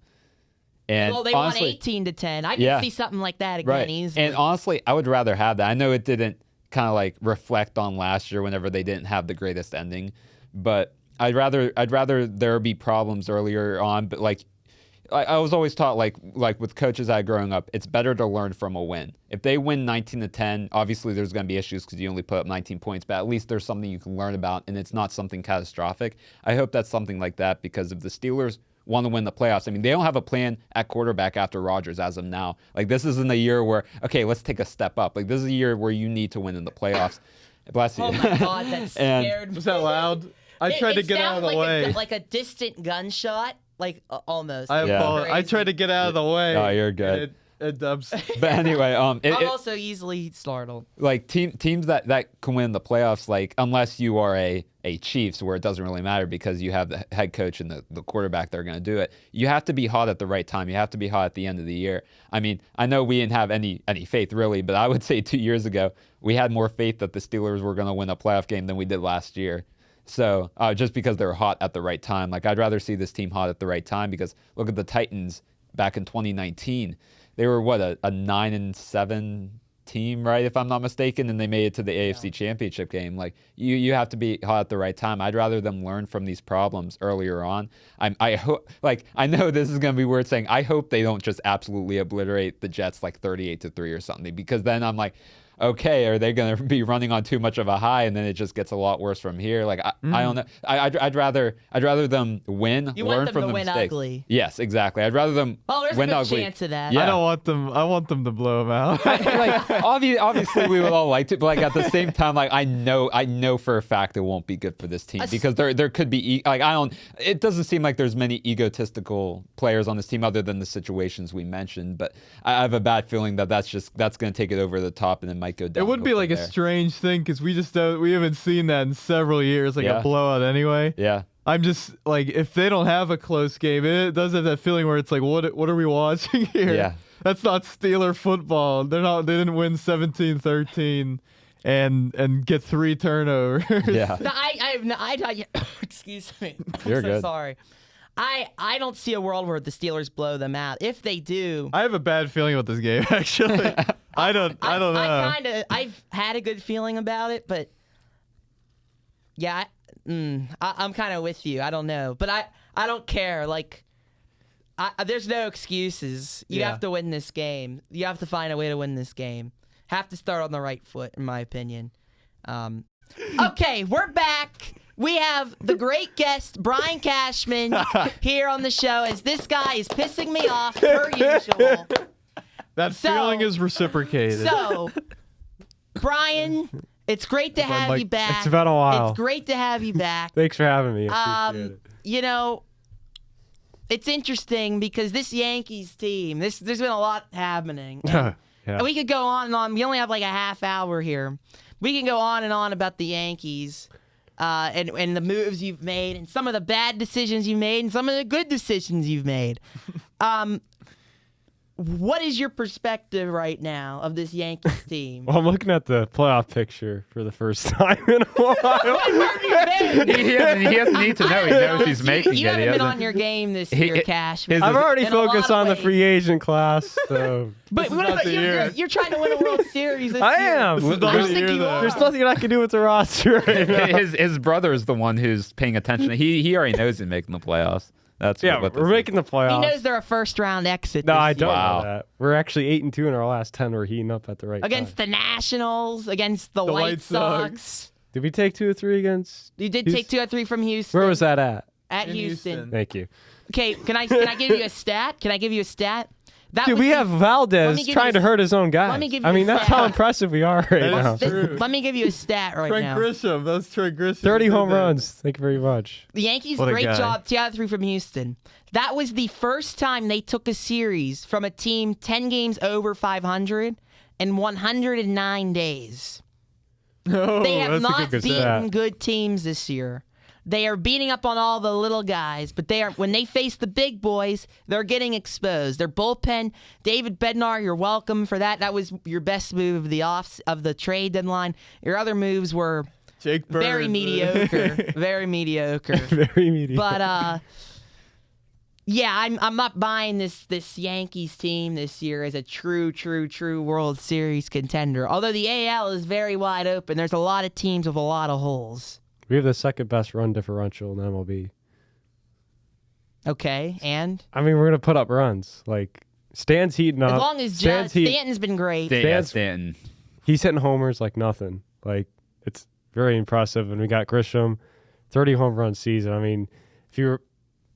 And well, they honestly, won 18-10. I can see something like that again easily. And honestly, I would rather have that. I know it didn't kind of like reflect on last year whenever they didn't have the greatest ending, but I'd rather there be problems earlier on. But like I was always taught, like with coaches I had growing up, it's better to learn from a win. If they win 19-10, obviously there's going to be issues because you only put up 19 points, but at least there's something you can learn about, and it's not something catastrophic. I hope that's something like that, because if the Steelers want to win the playoffs, I mean, they don't have a plan at quarterback after Rodgers as of now. Like, this isn't a year where, okay, let's take a step up. Like, this is a year where you need to win in the playoffs. Bless you. Oh, my God, that scared me. Was that loud? I tried to get out of the way. Like a distant gunshot. Like, almost. I tried to get out of the way. Oh, you're good. It dubs. But anyway, I'm also easily startled. Like teams that can win the playoffs, like unless you are a Chiefs, where it doesn't really matter because you have the head coach and the quarterback that are going to do it. You have to be hot at the right time. You have to be hot at the end of the year. I mean, I know we didn't have any faith really, but I would say 2 years ago we had more faith that the Steelers were going to win a playoff game than we did last year. So just because they're hot at the right time, like I'd rather see this team hot at the right time, because look at the Titans back in 2019. They were a 9-7 team, right? If I'm not mistaken, and they made it to the AFC Championship game. Like you have to be hot at the right time. I'd rather them learn from these problems earlier on. I hope, like, I know this is gonna be weird saying, I hope they don't just absolutely obliterate the Jets like 38-3 or something, because then I'm like, okay, are they going to be running on too much of a high, and then it just gets a lot worse from here? Like I don't know. I'd rather them win, You learn want them from to the win mistakes. ugly. Yes, exactly. I'd rather them There's win a good ugly. chance of that. Yeah. I don't want them. I want them to blow them out. Like obviously we would all like to, but like at the same time, like I know for a fact it won't be good for this team, because there could be it doesn't seem like there's many egotistical players on this team other than the situations we mentioned, but I have a bad feeling that's going to take it over the top, and it might go down. It would be like a strange thing, because we haven't seen that in several years, like a blowout anyway. Yeah. I'm just like, if they don't have a close game, it does have that feeling where it's like, what are we watching here? Yeah. That's not Steeler football. They didn't win 17-13 and get 3 turnovers. Yeah. I excuse me. You're I'm so good. sorry. I don't see a world where the Steelers blow them out. If they do, I have a bad feeling about this game, actually. I don't know. I've had a good feeling about it, but yeah, I'm kind of with you. I don't know, but I don't care. Like, there's no excuses. You have to win this game. You have to find a way to win this game. Have to start on the right foot, in my opinion. Okay, we're back. We have the great guest, Brian Cashman, here on the show, as this guy is pissing me off per usual. That feeling is reciprocated. So, Brian, it's great to have you back. It's been a while. It's great to have you back. Thanks for having me. I appreciate it. You know, it's interesting because this Yankees team, there's been a lot happening. And Yeah. we could go on and on. We only have like a half hour here. We can go on and on about the Yankees. And the moves you've made, and some of the bad decisions you made, and some of the good decisions you've made. What is your perspective right now of this Yankees team? Well, I'm looking at the playoff picture for the first time in a while. He doesn't need to know. He knows he's making you it. haven't been on your game this year, Cashman. I've already In a lot focused of on the ways. free agent class. So But what not about the you're, year. you're trying to win a World Series this I year. am. This is I not don't the think year, you though. are. there's nothing I can do with the roster right now. His brother is the one who's paying attention. He already knows he's making the playoffs. That's Yeah, what we're making the He playoffs. knows they're a first-round exit. No, this I don't year. Wow. know that. We're actually 8-2 in our last 10. We're heating up at the right Against time. the Nationals, against the White White Sox. Sox. Did we take 2 or 3 against? You did take 2 or 3 from Houston. Where was that at? At In Houston. Houston. Thank you. Okay, can I give you a stat? Can I give you a stat? That Dude, was we the- have Let Valdez me give trying you to a- hurt his own guys. let me give I you mean, a that's stat. how impressive we are right That now. is true. Let me give you a stat right Trent now. Grisham. That was Trent Grisham. 30 who did home that. runs. Thank you very much. The Yankees, What a great guy. job. 2 out of 3 from Houston. That was the first time they took a series from a team 10 games over 500 in 109 days. Oh, They have that's a not good beaten stat. good teams this year. They are beating up on all the little guys, but when they face the big boys, they're getting exposed. Their bullpen, David Bednar, you're welcome for that. That was your best move of the trade deadline. Your other moves were Jake Burns. very mediocre, very mediocre. Very mediocre. But yeah, I'm not buying this Yankees team this year as a true World Series contender. Although the AL is very wide open, there's a lot of teams with a lot of holes. We have the second best run differential in MLB. Okay, and I mean, we're going to put up runs. Like, Stan's heating up. as long as Stanton's been great. Stanton. He's hitting homers like nothing. Like, it's very impressive. And we got Grisham, 30 home run season. I mean, if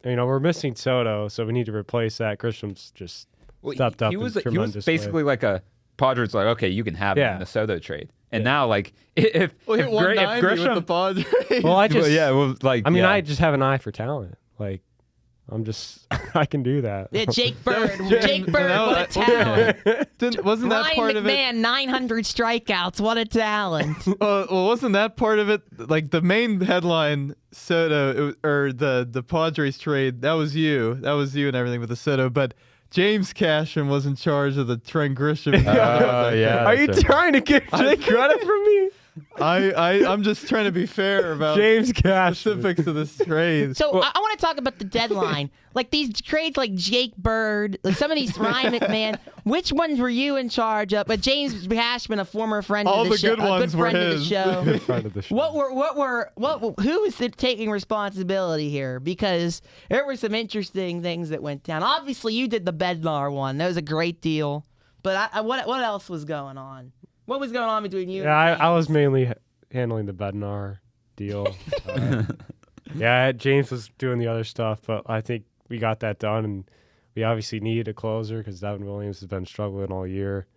we're missing Soto, so we need to replace that. Grisham's just stepped up He in was tremendous basically way. like a Padres. Like, okay, you can have him in the Soto trade. And now, like, if Well, hit 190 with the Grisham, Padres. Well, I just, I just have an eye for talent. Like, I can do that. Yeah, Jake Bird. was- Jake Bird, No, what a talent. Wasn't that Ryan part of it? McMahon, 900 strikeouts. What a talent. Well, wasn't that part of it? Like the main headline, Soto, or the Padres trade. That was you. That was you and everything with the Soto. But James Cashman was in charge of the Trent Grisham. yeah. Are you that's right. trying to get Jake credit from me? I'm just trying to be fair about James Cashman. specifics of this trade. So I want to talk about the deadline. Like these trades like Jake Bird, like some of these Ryan McMahon, which ones were you in charge of? But James Cashman, a former friend All of the the show, good ones a good were friend his. of the show. Friend of the show. Who is taking responsibility here? Because there were some interesting things that went down. Obviously, you did the Bednar one. That was a great deal. But what else was going on? What was going on between you? Yeah, and I was James? mainly handling the Bednar deal. Yeah, James was doing the other stuff, but I think we got that done, and we obviously needed a closer because Devin Williams has been struggling all year.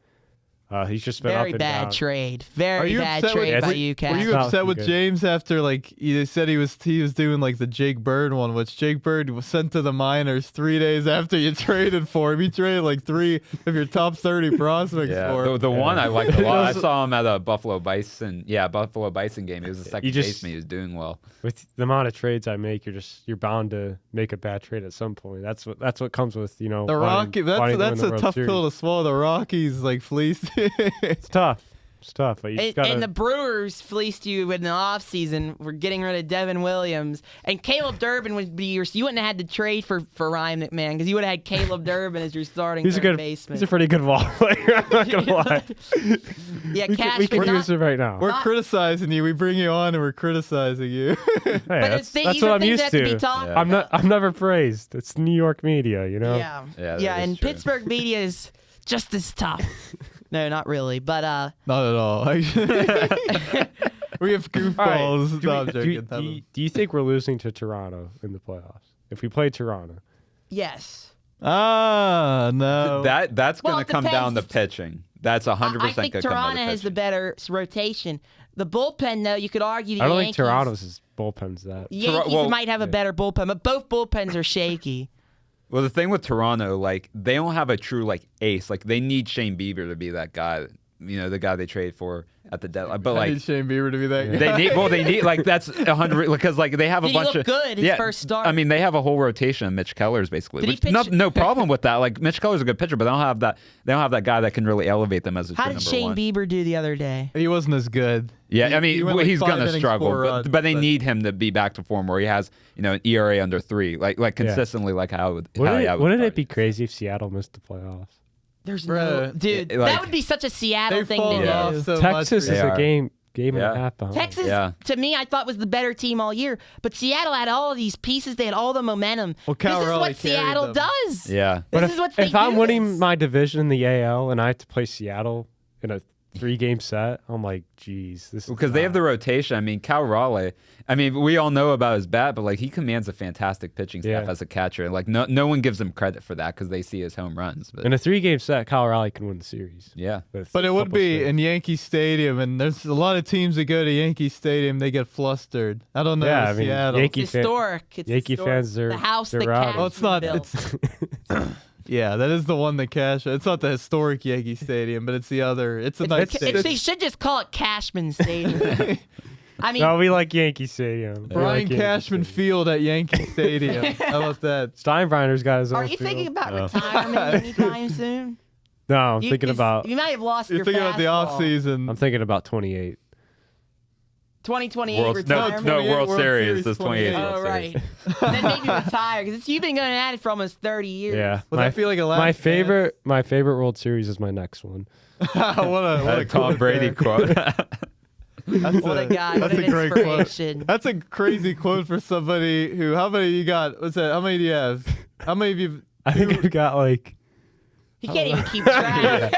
He's just been Very up and bad down. trade. Are Very you bad upset with- trade by Were- you, Were Cash. you No, upset with good. James after like you said he was doing like the Jake Bird one, which Jake Bird was sent to the minors 3 days after you traded for him. You traded like 3 of your top 30 prospects Yeah, for him. the one I liked a lot. I It was- saw him at a Buffalo Bison game. He was the second You just- baseman. He was doing well. With the amount of trades I make, you're bound to make a bad trade at some point. That's what comes with The wanting Rocky, to win that's the a World tough Series. pill to swallow. The Rockies like fleeced. It's tough. It's tough, but you just gotta. And the Brewers fleeced you in the offseason for getting rid of Devin Williams. And Caleb Durbin would be you wouldn't have had to trade for Ryan McMahon because you would have had Caleb Durbin as your starting he's a third good. baseman. He's a pretty good ball player. I'm not gonna lie. Yeah, We Cashman. can not- use it right now. We're criticizing you. We bring you on and we're criticizing you. Hey, but that's these what are I'm things used that have to be to. talked Yeah. about. I'm never praised. It's New York media, you know. Yeah, Yeah, that is and true. Pittsburgh media is just as tough. No, not really. But Not at all. We have goofballs. No, I'm Do joking. you think we're losing to Toronto in the playoffs if we play Toronto? yes. No. That's Well, going it to come down to depends. pitching. That's 100% I think going to come down Toronto to has the pitching. better rotation. The bullpen, though, you could argue the I don't Yankees. think Toronto's bullpen's that. Yankees well, might have a better bullpen, but both bullpens are shaky. Well, the thing with Toronto, like, they don't have a true, like, ace. Like, they need Shane Bieber to be that guy, the guy they trade for at the deadline. But, I like, need Shane Bieber to be that guy. they need, like, that's 100, because, like, they have a Did he bunch look of. good his first start? I mean, they have a whole rotation of Mitch Kellers, basically. Did he Which, pitch- no problem with that. Like, Mitch Keller's a good pitcher, but they don't have that guy that can really elevate them as a How true did number Shane one. Bieber do the other day? He wasn't as good. Yeah, I He mean, went, like, he's 5 gonna innings, struggle, 4 runs, but they need him to be back to form where he has, an ERA under 3, like consistently, like how Wouldn't would it be crazy if Seattle missed the playoffs? There's Bruh. no dude. Like- that would be such a Seattle They've thing fallen to off do. so Texas much. is They a are. game and Yeah. a half behind. Texas, Yeah. to me, I thought was the better team all year. But Seattle had all of these pieces. They had all the momentum. Well, This Cal is Raleigh what carried Seattle them. does. Yeah. But This is what they if I'm do winning this. my division in the AL and I have to play Seattle in a 3-game set, I'm like, geez, this is Because they have the rotation. I mean, Cal Raleigh. I mean, we all know about his bat, but like he commands a fantastic pitching staff Yeah. as a catcher. Like no one gives him credit for that because they see his home runs. But in a 3-game set. Colorado can win the series. yeah, with But it a would couple be straight. in Yankee Stadium, and there's a lot of teams that go to Yankee Stadium. They get flustered. I don't know. Yeah, I mean, Seattle. Yankee It's historic. It's Yankee historic. fans, they're- the house they're that rowdy. Cash Well, it's not. built. Yeah, that is the one that cash. It's not the historic Yankee Stadium, but it's the other. It's a nice stadium. They should just call it Cashman Stadium. I mean, No, we like Yankee Stadium. We Brian like Yankee Cashman Stadium. Field at Yankee Stadium. How about that? Steinbrenner's got his own are you field. thinking about Oh. retirement anytime soon? No, I'm You- thinking this- about. You might have lost You're your thinking about the fastball. off season. I'm thinking about 28. 2028 no, retirement. no 28 World World Series. Series, This 28 28. World Oh, Series. right. Then maybe retire because you've been going at it for almost 30 years. Yeah, Would that feel like a last my chance? favorite World Series is my next one. what a Tom quote Brady there. quote. That's What a guy. What That's an a great quote. inspiration. That's a crazy quote for somebody who. How many you got? What's that? How many do you have? How many of you? I think I've got like. He can't even keep track.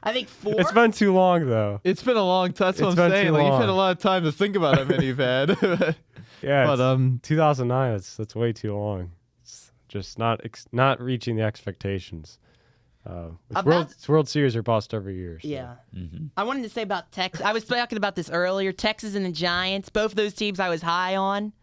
I think 4. It's been too long though. It's been a long time. That's what It's I'm been saying. too Like you've had a long. lot of time to think about how many you've had. Yeah, But, it's 2009. That's way too long. It's just not reaching the expectations. It's World Series are bust every year. So. Yeah. Mm-hmm. I wanted to say about Texas. I was talking about this earlier. Texas and the Giants, both those teams I was high on,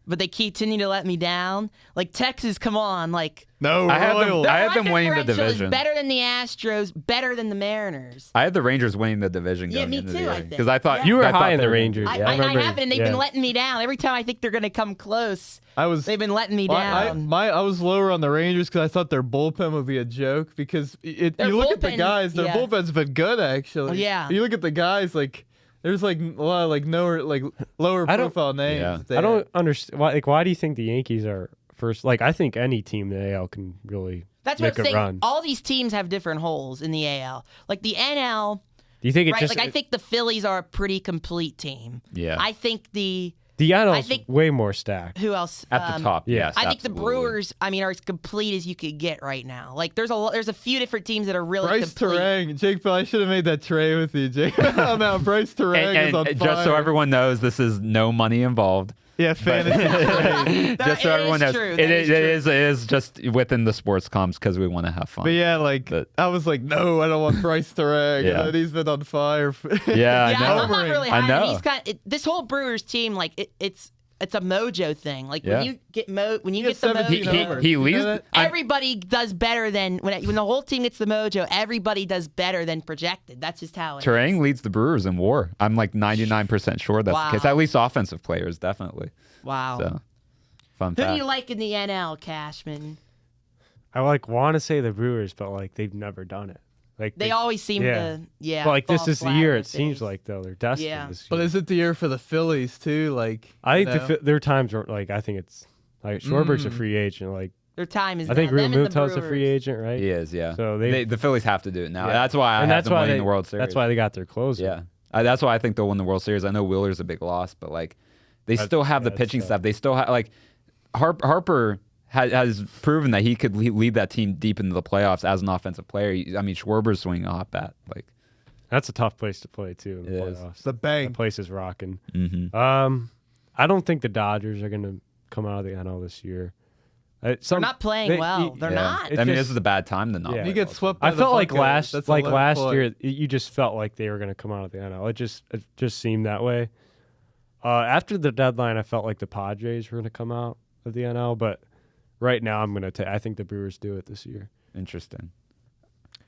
but they continue to let me down. Like Texas, come on, like no, I had them- Royals. I had them run winning the differential is division. better than the Astros, better than the Mariners. I had the Rangers winning the division Yeah, going me into too, the I year think. because I thought Yeah. You were I thought high in they the were- Rangers. I remember. haven't, and they've yeah. been letting me down. Every time I think they're going to come close, I was. they've been letting me Well, down. I was lower on the Rangers because I thought their bullpen would be a joke because Their you look at the bullpen, guys, their yeah. bullpen's been good actually. Well, yeah. You look at the guys like There's like a lot of like lower I don't- profile names. Yeah. that they I don't had. understand. Why do you think the Yankees are first? Like, I think any team in the AL can really That's make what I'm a saying. run. All these teams have different holes in the AL. Like the NL, Do you think it right? just Like I think the Phillies are a pretty complete team. Yeah. I think the NL I is think- way more stacked? who else? At the top, yeah. yes. I think the absolutely. Brewers, are as complete as you could get right now. Like there's a few different teams that are really Bryce complete. Terang. Jake, I should have made that trade with you, Jake. Oh, no, Bryce Terang is on And fire. just so everyone knows, this is no money involved. Yeah, fantasy trade. Just so It everyone is knows, true. it That is, is it is just within the sports comms because we want to have fun. But yeah, like But- I was like, no, I don't want Bryce Terang. Yeah. And he's been on fire. Yeah, I Yeah, know. I'm not really I high. know. He's this whole Brewers team, like it's a mojo thing. Like Yeah. when you get when you He get the has 17 mojo, homers. he You know leads. that? everybody does better than when the whole team gets the mojo. Everybody does better than projected. That's just how it is. Terang leads the Brewers in WAR. I'm like 99% sure that's the case. Wow. At least offensive players, definitely. Wow. So, fun Who do fact. you like in the NL, Cashman? I want to say the Brewers, but like they've never done it. Like They always seem yeah. to, But like this fall is the flat year. on It their seems face. like though they're destined Yeah. this year. But is it the year for the Phillies too? Like I you think know? there are times where like I think it's like Schwarber's a Mm. free agent. Like Their time is. I think now. Them and the Realmuto's a free Brewers. agent, right? He is, yeah. So the Phillies have to do it now. Yeah. That's why I and have that's them why winning they the World Series. That's why they got their closer. Yeah. That's why I think they'll win the World Series. I know Wheeler's a big loss, but like they still have the that's pitching tough. staff. They still have like Harper has proven that he could lead that team deep into the playoffs as an offensive player. I mean, Schwarber's swinging a hot bat. Like, That's a tough place to play too. In the It is. playoffs. the That bank. place is rocking. mhm. I don't think the Dodgers are going to come out of the NL this year. They're not playing well. They're Yeah. not. It I mean, just- this is a bad time to not. Yeah. play You get well. swept. By I the felt like Buccos. That's 11th last place. year, you just felt like they were going to come out of the NL. It just seemed that way. After the deadline, I felt like the Padres were going to come out of the NL, but right now I think the Brewers do it this year. Interesting.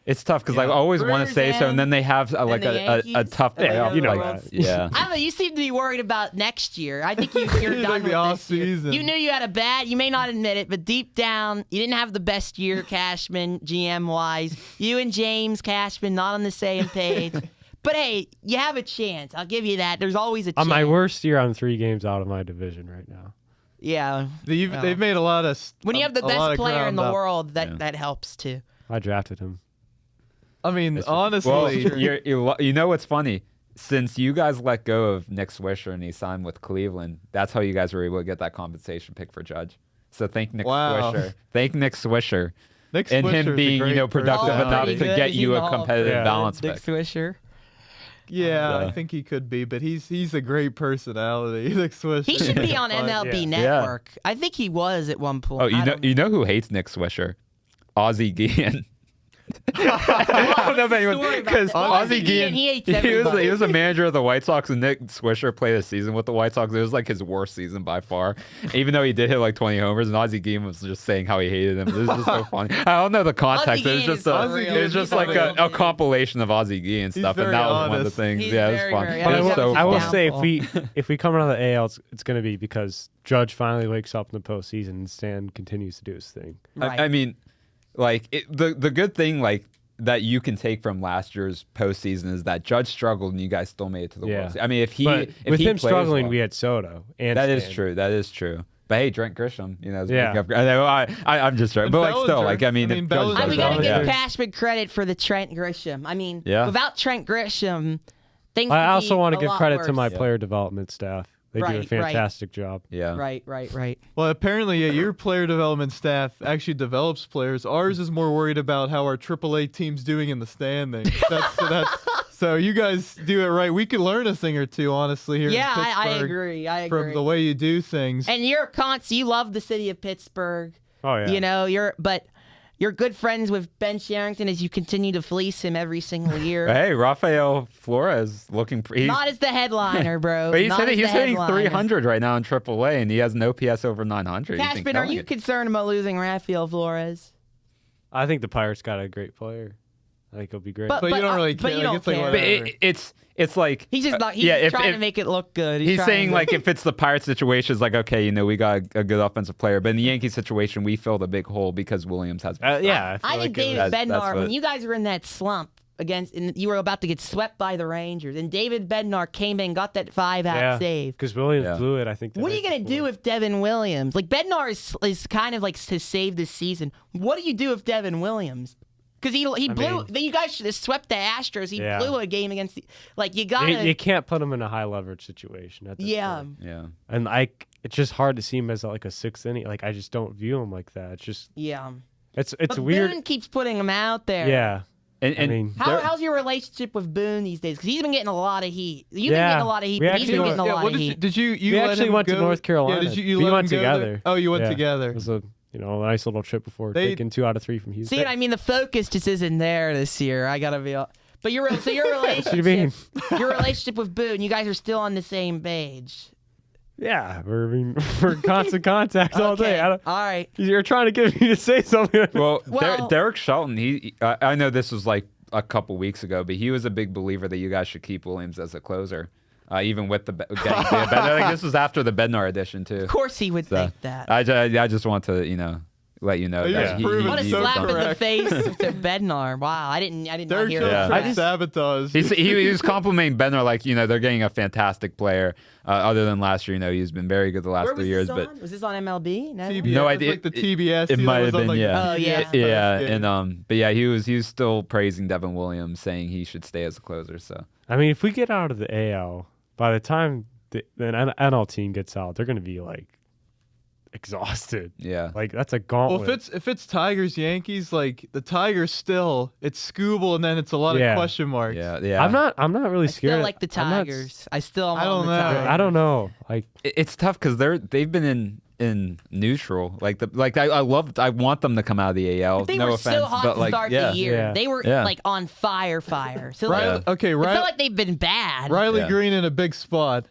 It's tough because Yeah. I always want Brewers to say so, and then they have the a Yankees, tough and playoff. you know like, that. Yeah. I don't know. You seem to be worried about next year. I think you're done Like with the this year. off-season. You knew you had a bad. You may not admit it, but deep down, you didn't have the best year, Cashman, GM wise. You and James Cashman not on the same page. But hey, you have a chance. I'll give you that. There's always a chance. On my worst year, I'm 3 games out of my division right now. Yeah. They've made a lot of. When you have the a lot best of player in ground the up. world, that Yeah. helps too. I drafted him. I mean, honestly, Well, you know what's funny? Since you guys let go of Nick Swisher and he signed with Cleveland, that's how you guys were able to get that compensation pick for Judge. So thank Nick Wow. Swisher. Thank Nick Swisher. Nick And Swisher's him a being, great productive Oh, enough pretty to good. get He's you in the a Hall of competitive Fame. balance Dick pick. Swisher. Yeah, Yeah. I think he could be, but he's a great personality. Nick Swisher. He should be on Fun. MLB Yeah. Network. I think he was at one point. Oh, I don't you know who hates Nick Swisher? Ozzie Guillen. I don't know if anyone story about because that. Well, Ozzie Ozzie Guillen Guillen, he hates he everybody. was a manager of the White Sox, and Nick Swisher played a season with the White Sox. It was like his worst season by far, even though he did hit like 20 homers. And Ozzie Guillen was just saying how he hated him. This is just so funny. I don't know the context. Ozzie It was just Guillen is it was real. just He's like a a real compilation of Ozzie Guillen stuff, and very that was one of the honest. things. He's Yeah, it was very, fun. very- It I was think that so was I will fun. say if we come out of the AL, it's going to be because Judge finally wakes up in the postseason and Stan continues to do his thing. Right. I mean, like the good thing like that you can take from last year's postseason is that Judge struggled and you guys still made it to the Yeah. World Series. I mean, if But if with he him plays struggling, well- we had Soto and that is Stan. true. That is true. But hey, Trent Grisham, is Yeah. making up. I know. I'm just joking. And But like, still, Bellinger. like, I mean, I mean, if Judge Bellinger- does we well, got to yeah. give Cashman credit for the Trent Grisham. I mean, Yeah. without Trent Grisham, things I would also be want a to give lot credit to worse. my player development staff. They do a Right, right. fantastic job. Yeah. Right. Well, apparently, your player development staff actually develops players. Ours is more worried about how our AAA team's doing in the standings. So you guys do it right. We could learn a thing or two, honestly, here Yeah, in I Pittsburgh agree. I from agree. the way you do things. And you're you love the city of Pittsburgh. Oh yeah. You know, but you're good friends with Ben Sherrington as you continue to fleece him every single year. But hey, Rafael Flores looking. Not as the headliner, bro. But he's Not hitting, as he's the hitting headliner. 300 right now in AAA, and he has an OPS over 900. He's been Cashman, are killing you it. concerned about losing Rafael Flores? I think the Pirates got a great player. I think he'll be great. But you don't really but care. you Like, don't it's like care. But whatever. it's like He's just not. He's yeah, trying to make it look good. He's trying saying to- like if it's the Pirates situation, it's like okay, we got a good offensive player, but in the Yankees situation, we filled a big hole because Williams has. yeah, I feel think like it David was- that's Bednar, what- when you guys were in that slump, against, and you were about to get swept by the Rangers, and David Bednar came in, got that 5-out save. Because Williams blew it, I think. What are you going to do with Devin Williams? Like, Bednar is kind of like to save this season. What do you do with Devin Williams? Because he blew. You guys should have swept the Astros. He blew a game against the. Like, you got to. You can't put him in a high leverage situation at this point. Yeah. And it's just hard to see him as like a sixth inning. Like, I just don't view him like that. It's just. Yeah. It's but weird. Boone keeps putting him out there. Yeah. And I mean, how's your relationship with Boone these days? Because he's been getting a lot of heat. You've been getting a lot of heat. But he's been getting a lot of heat. Did you we let actually him went go? to North Carolina. Yeah, you we let went him go together. there? Oh, you went together. It was a nice little trip before taking 2 out of 3 from Houston. See, I mean, the focus just isn't there this year. I gotta be. But your relationship, What do you mean? your relationship with Boone, you guys are still on the same page. Yeah, we're in constant contact all day. All right. You're trying to get me to say something. Well, Well- Derek Shelton, I know this was like a couple weeks ago, but he was a big believer that you guys should keep Williams as a closer, even with the getting I think this was after the Bednar edition too. Of course, he would So, think that. I just want to let you know You that just he, proved What a so slap in the correct. face to Bednar. Wow, I didn't not Derek hear Shelton that. Yeah. sabotage. he was complimenting Bednar like they're getting a fantastic player. Other than last year, he's been very good the last Where 3 was years. this But on? Was this on MLB? No. TBS, No it's idea. Like the TBS. It might have was on, been, like, yeah. Oh, yeah. TBS yeah, post, and but yeah, he was still praising Devin Williams, saying he should stay as a closer. So I mean, if we get out of the AL, by the time the NL team gets out, they're going to be like exhausted. yeah, Like that's a Well, gauntlet. if it's Tigers Yankees, like the Tigers still, it's Skubal and then it's a lot Yeah. of question marks. yeah. I'm not really I scared. still like the I'm not- Tigers. I still I don't want the know. Tigers. I don't know. Like It's tough because they've been in neutral. I want them to come out of the AL. But they no were offense, so hot but to like start yeah, the year. Yeah. They were Yeah. like on fire. So Riley, like, okay, it's Riley, not like they've been bad. Riley Yeah. Green in a big spot.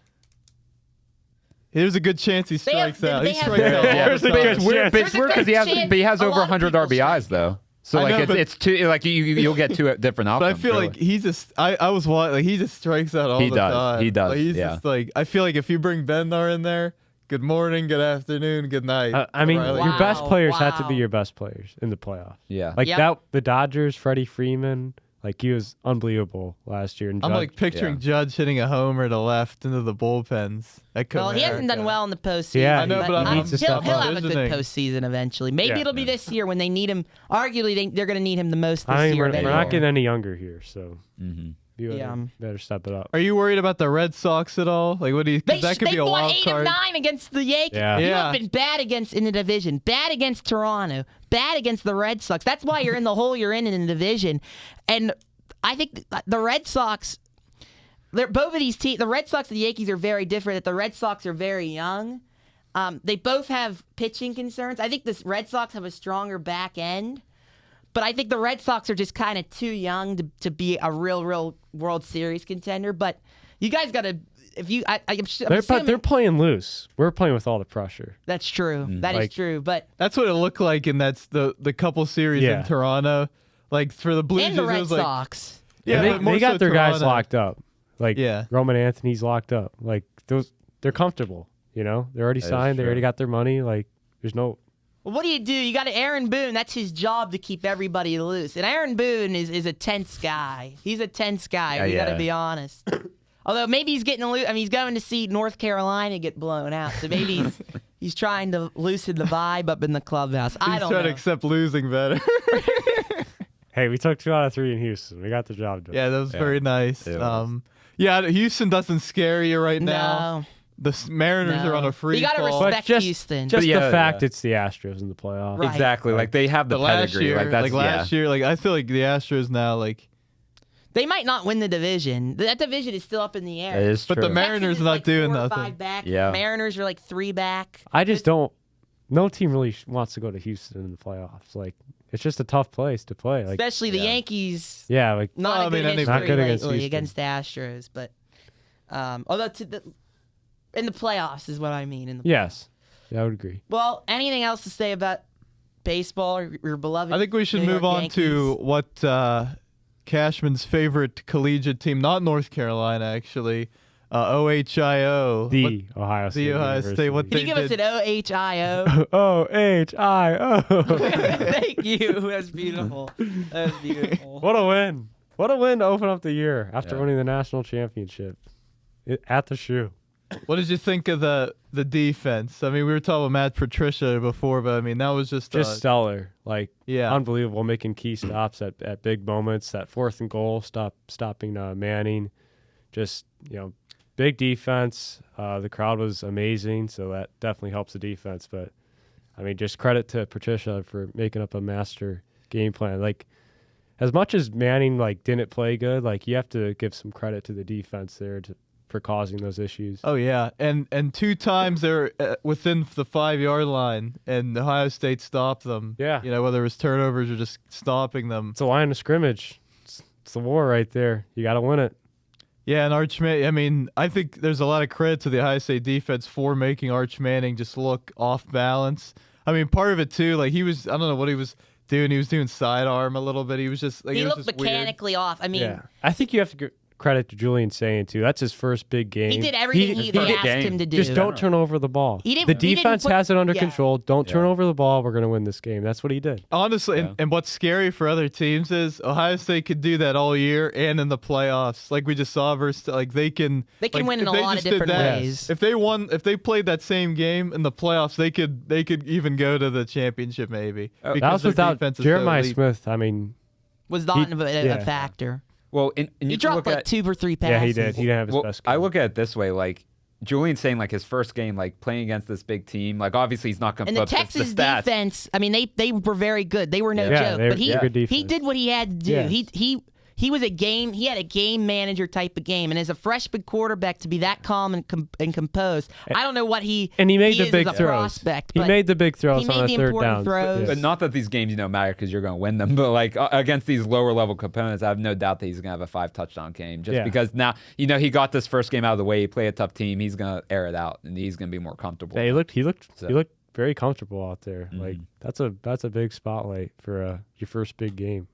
There's a good chance he They have- strikes out. they He have- strikes out. Yeah, all There's the a time. good it's weird, chance. but it's There's a weird because good he has chance a over lot of 100 people RBIs strike though. So I like know, but- it's two like you'll get two different But outcomes. I feel really. like he just I was watching, like he just strikes out all He the does. time. He does, Like, he's yeah. just like I feel like if you bring Bednar in there, good morning, good afternoon, good night. I mean, Riley. your best Wow, players have to wow. be your best players in the playoffs. yeah. Like Yep. the Dodgers, Freddie Freeman, like he was unbelievable last year. And I'm Judge- like picturing Yeah. Judge hitting a homer to left into the bullpens. Well, he hasn't done well in the postseason. Yeah, I know, but he needs to he'll step have up. a good Visiting. postseason eventually. Maybe Yeah. it'll be this year when they need him. Arguably, they're going to need him the most this I mean, year. we're than not ever. getting any younger here, so Mhm. you Yeah. better step it up. Are you worried about the Red Sox at all? Like, what do you? 'Cause that could they be a won wild 8 card. of 9 against the Yankees. Yeah. You Yeah. have been bad against in the division, bad against Toronto, bad against the Red Sox. That's why you're in the hole you're in the division. And I think the Red Sox, both of these teams, the Red Sox and the Yankees are very different. That the Red Sox are very young. They both have pitching concerns. I think the Red Sox have a stronger back end. But I think the Red Sox are just kind of too young to be a real World Series contender. But you guys got to, if you, I'm They're assuming playing loose. We're playing with all the pressure. that's true. That is Like- true. But That's what it looked like, and that's the couple series Yeah. in Toronto. Like for the Blue and Jays, the it Red was like Sox. yeah, And but more they got so their guys Toronto. locked up. Like Yeah. Roman Anthony's locked up. Like they're comfortable. You know, they're already That is signed. They true. already got their money. Like there's no. Well, what do? You got Aaron Boone. That's his job to keep everybody loose. And Aaron Boone is a tense guy. He's a tense guy. Yeah, We got to yeah. be honest. Although maybe he's getting loose. I mean, he's going to see North Carolina get blown out. So maybe he's trying to loosen the vibe up in the clubhouse. I He's don't trying know. to accept losing better. Hey, we took 2 out of 3 in Houston. We got the job done. Yeah, that was very nice. It was. Yeah, Houston doesn't scare you right now. No. The Mariners are on a free You got to fall. respect just- Houston. Just yeah, the fact yeah. it's the Astros in the playoffs. Right. Exactly. Like they have the But last pedigree. year, Like that's last year, like I feel like the Astros now, like, They might not win the division. That division is still up in the air. It is but true. the Mariners Texas is not like doing 4 or nothing. 5 back. Yeah. Mariners are like 3 back. I just don't. No team really wants to go to Houston in the playoffs. Like it's just a tough place to play. Like Especially the yeah. Yankees. yeah, like Not Well, a I good mean, history Not good against lately Houston. against the Astros, but although in the playoffs is what I mean. yes, yeah, I would agree. Well, anything else to say about baseball or your beloved? I think we should New move York on Yankees? to what Cashman's favorite collegiate team, not North Carolina, actually, OHIO. The Ohio State. the Ohio State, what Can you give us did- an OHIO? OHIO. Thank you. That's beautiful. That's beautiful. What a win! What a win to open up the year after winning the national championship at the Shoe. What did you think of the defense? I mean, we were talking about Matt Patricia before, but I mean, that was just stellar. Like, yeah, unbelievable, making key stops at big moments. That 4th and goal, stopping Manning. Just, big defense. The crowd was amazing, so that definitely helps the defense. But, I mean, just credit to Patricia for making up a master game plan. Like, as much as Manning, didn't play good, you have to give some credit to the defense there for causing those issues. Oh yeah, and 2 times they're within the 5-yard line, and Ohio State stopped them. Yeah, whether it was turnovers or just stopping them. It's a line of scrimmage. It's the war right there. You got to win it. Yeah, and Arch Manning. I mean, I think there's a lot of credit to the Ohio State defense for making Arch Manning just look off balance. I mean, part of it too, he was, I don't know what he was doing. He was doing sidearm a little bit. He was just he looked mechanically off. I mean, I think you have to give credit to Julian saying too. That's his first big game. He did everything he asked him to do. Just don't turn over the ball. The defense has it under control. Don't turn over the ball. We're going to win this game. That's what he did. Honestly, and what's scary for other teams is Ohio State could do that all year and in the playoffs. Like we just saw versus they can win in a lot of different ways. If they played that same game in the playoffs, they could even go to the championship maybe. That was without Jeremiah Smith. I mean, was not a factor. Well, and he dropped 2 or 3 passes. Yeah, he did. He didn't have his best game. I look at it this way, Julian's saying his first game, playing against this big team, obviously he's not going to put up the stats. And the Texas defense, I mean, they were very good. They were no joke. But he did what he had to do. Yeah. He was he had a game manager type of game, and as a freshman quarterback to be that calm and composed, I don't know what he made the big throws. Prospect, he made the big throws on the third down. But not that these games matter because you're going to win them, but against these lower level components, I have no doubt that he's going to have a 5-touchdown game just because now he got this first game out of the way. He played a tough team. He's going to air it out, and he's going to be more comfortable. Yeah, he looked very comfortable out there. Mm-hmm. That's a big spotlight for your first big game.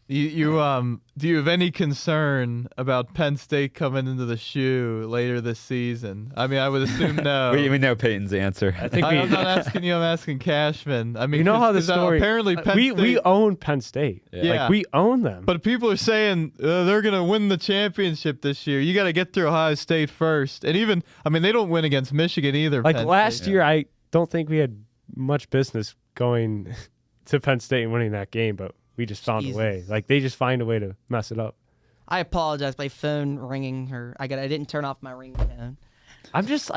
Do you have any concern about Penn State coming into the Shoe later this season? I mean, I would assume no. we know Peyton's answer. I'm not asking you. I'm asking Cashman. I mean, how the story. Apparently, Penn State, we own Penn State. Yeah, we own them. But people are saying they're going to win the championship this year. You got to get through Ohio State first, and even they don't win against Michigan either. Last year, I don't think we had much business going to Penn State and winning that game, but we just found a way. They just find a way to mess it up. I apologize. My phone ringing. I didn't turn off my ringtone. I'm just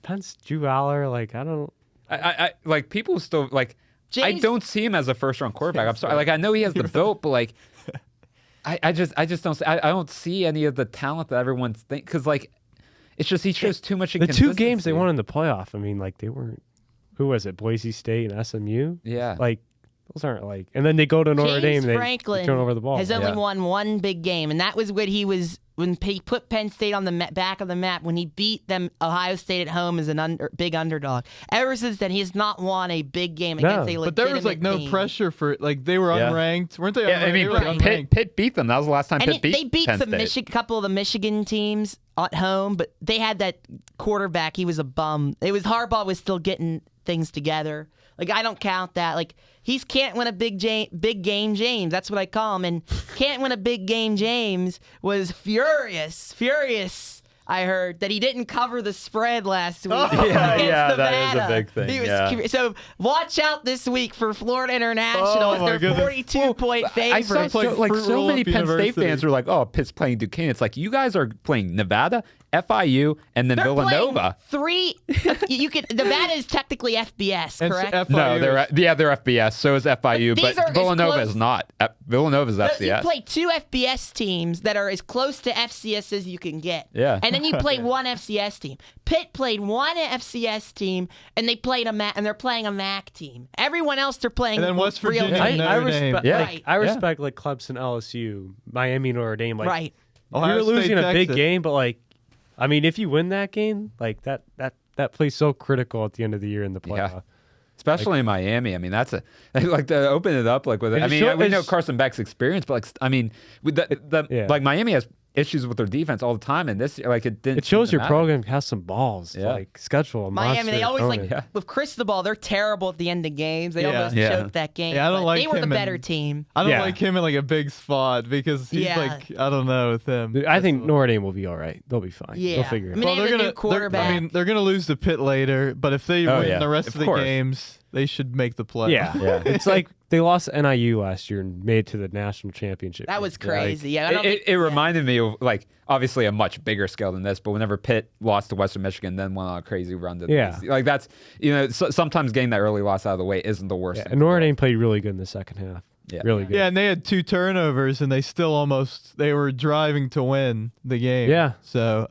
Pence, Drew Aller. I don't. I people still I don't see him as a first-round quarterback. I'm sorry. I know he has the build, but I just don't. I don't see any of the talent that everyone's think because it's just he shows too much. The 2 games they won in the playoff. I mean, they weren't. Who was it? Boise State and SMU. Yeah. Those aren't and then they go to Notre Dame and they turn over the ball. Has only won 1 big game, and that was when he put Penn State on the back of the map when he beat them Ohio State at home as big underdog. Ever since then, he has not won a big game against a legitimate But there was no team. pressure for it. They were unranked, weren't they? Yeah, Pitt beat them. That was the last time Pitt beat. They beat Penn State. couple of the Michigan teams at home, but they had that quarterback. He was a bum. Harbaugh was still getting things together. I don't count that. He can't win a big game James. That's what I call him. And can't win a big game James was furious. I heard that he didn't cover the spread last week. Yeah, that is a big thing. He was so watch out this week for Florida International as their 42-point favorite. I saw so many Penn State fans were like, "Oh, Pitt's playing Duquesne." It's you guys are playing Nevada, FIU, and then Villanova. Nevada is technically FBS, correct? No, they're FBS. So is FIU, but Villanova is not. Villanova's FCS. You play 2 FBS teams that are as close to FCS as you can get. Yeah. And then you play 1 FCS team. Pitt played 1 FCS team, and they played and they're playing a MAC team. Everyone else they're playing. And then West Virginia. I respect Clemson, LSU, Miami, Notre Dame. Right. You're losing a big game, but if you win that game, that plays so critical at the end of the year in the playoff. Yeah. Especially in Miami. I mean, that's to open it up with it. I mean, we know Carson Beck's experience, but with Miami has issues with their defense all the time, and this like it didn't. It shows seem your to matter. program has some balls. To, Yeah. like schedule a Miami, monster they always opponent. like with Cristobal. They're terrible at the end of games. They Yeah. almost Yeah. choked that game. Yeah, I don't but like they were the him better in- team. I don't Yeah. like him in like a big spot because he's Yeah. like I don't know with him. I think Notre Dame will be all right. They'll be fine. Yeah. They'll figure it I mean, out. they have a new quarterback. I mean, they're gonna lose to Pitt later, but if they Oh, win yeah. the rest Of of the course. games, they should make the play. Yeah, Yeah. It's like they lost to NIU last year and made it to the national championship. That was game. Like, crazy. Yeah, I don't It think, reminded me of like obviously a much bigger scale than this, but whenever Pitt lost to Western Michigan, then went on a crazy run to the Yeah. ACC. Like that's sometimes getting that early loss out of the way isn't the worst. yeah, thing and in the Notre world. Dame played really good in the second half. Yeah. Really good. Yeah, and they had 2 turnovers, and they still they were driving to win the game. Yeah. So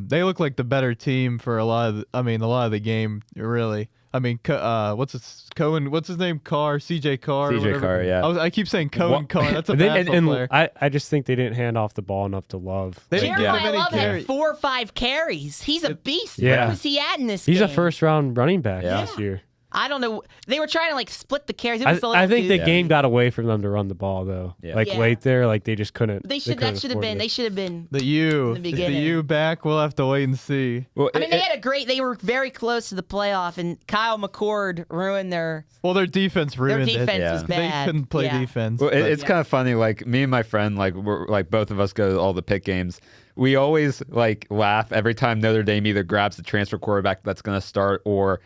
they look like the better team for a lot of the game, really. I mean, what's his name? CJ Carr. CJ whatever. Carr, yeah. I keep saying Cohen What- Carr. That's a And, they- basketball player. I just think they didn't hand off the ball enough to Love. They didn't give him Jeremiah any Love carry. had 4 or 5 carries. He's a beast. Yeah. Where was he at in this He's game? a first round running back Yeah. this year. I don't know. They were trying to like split the carries. It was a little I think the goofy. game got away from them to run the ball though. Yeah. Like Yeah. late there, like they just couldn't. They should. That should have been. They should have been. The U. In the Is the beginning. U back? We'll have to wait and see. Well, I mean, they had a great. They were very close to the playoff, and Kyle McCord ruined their. Well, their defense Their ruined defense it. Yeah. was They bad. couldn't play Yeah. defense. Well, but- it's kind of funny. Like me and my friend, like we're like both of us go to all the Pitt games. We always like laugh every time Notre Dame either grabs the transfer quarterback that's going to start or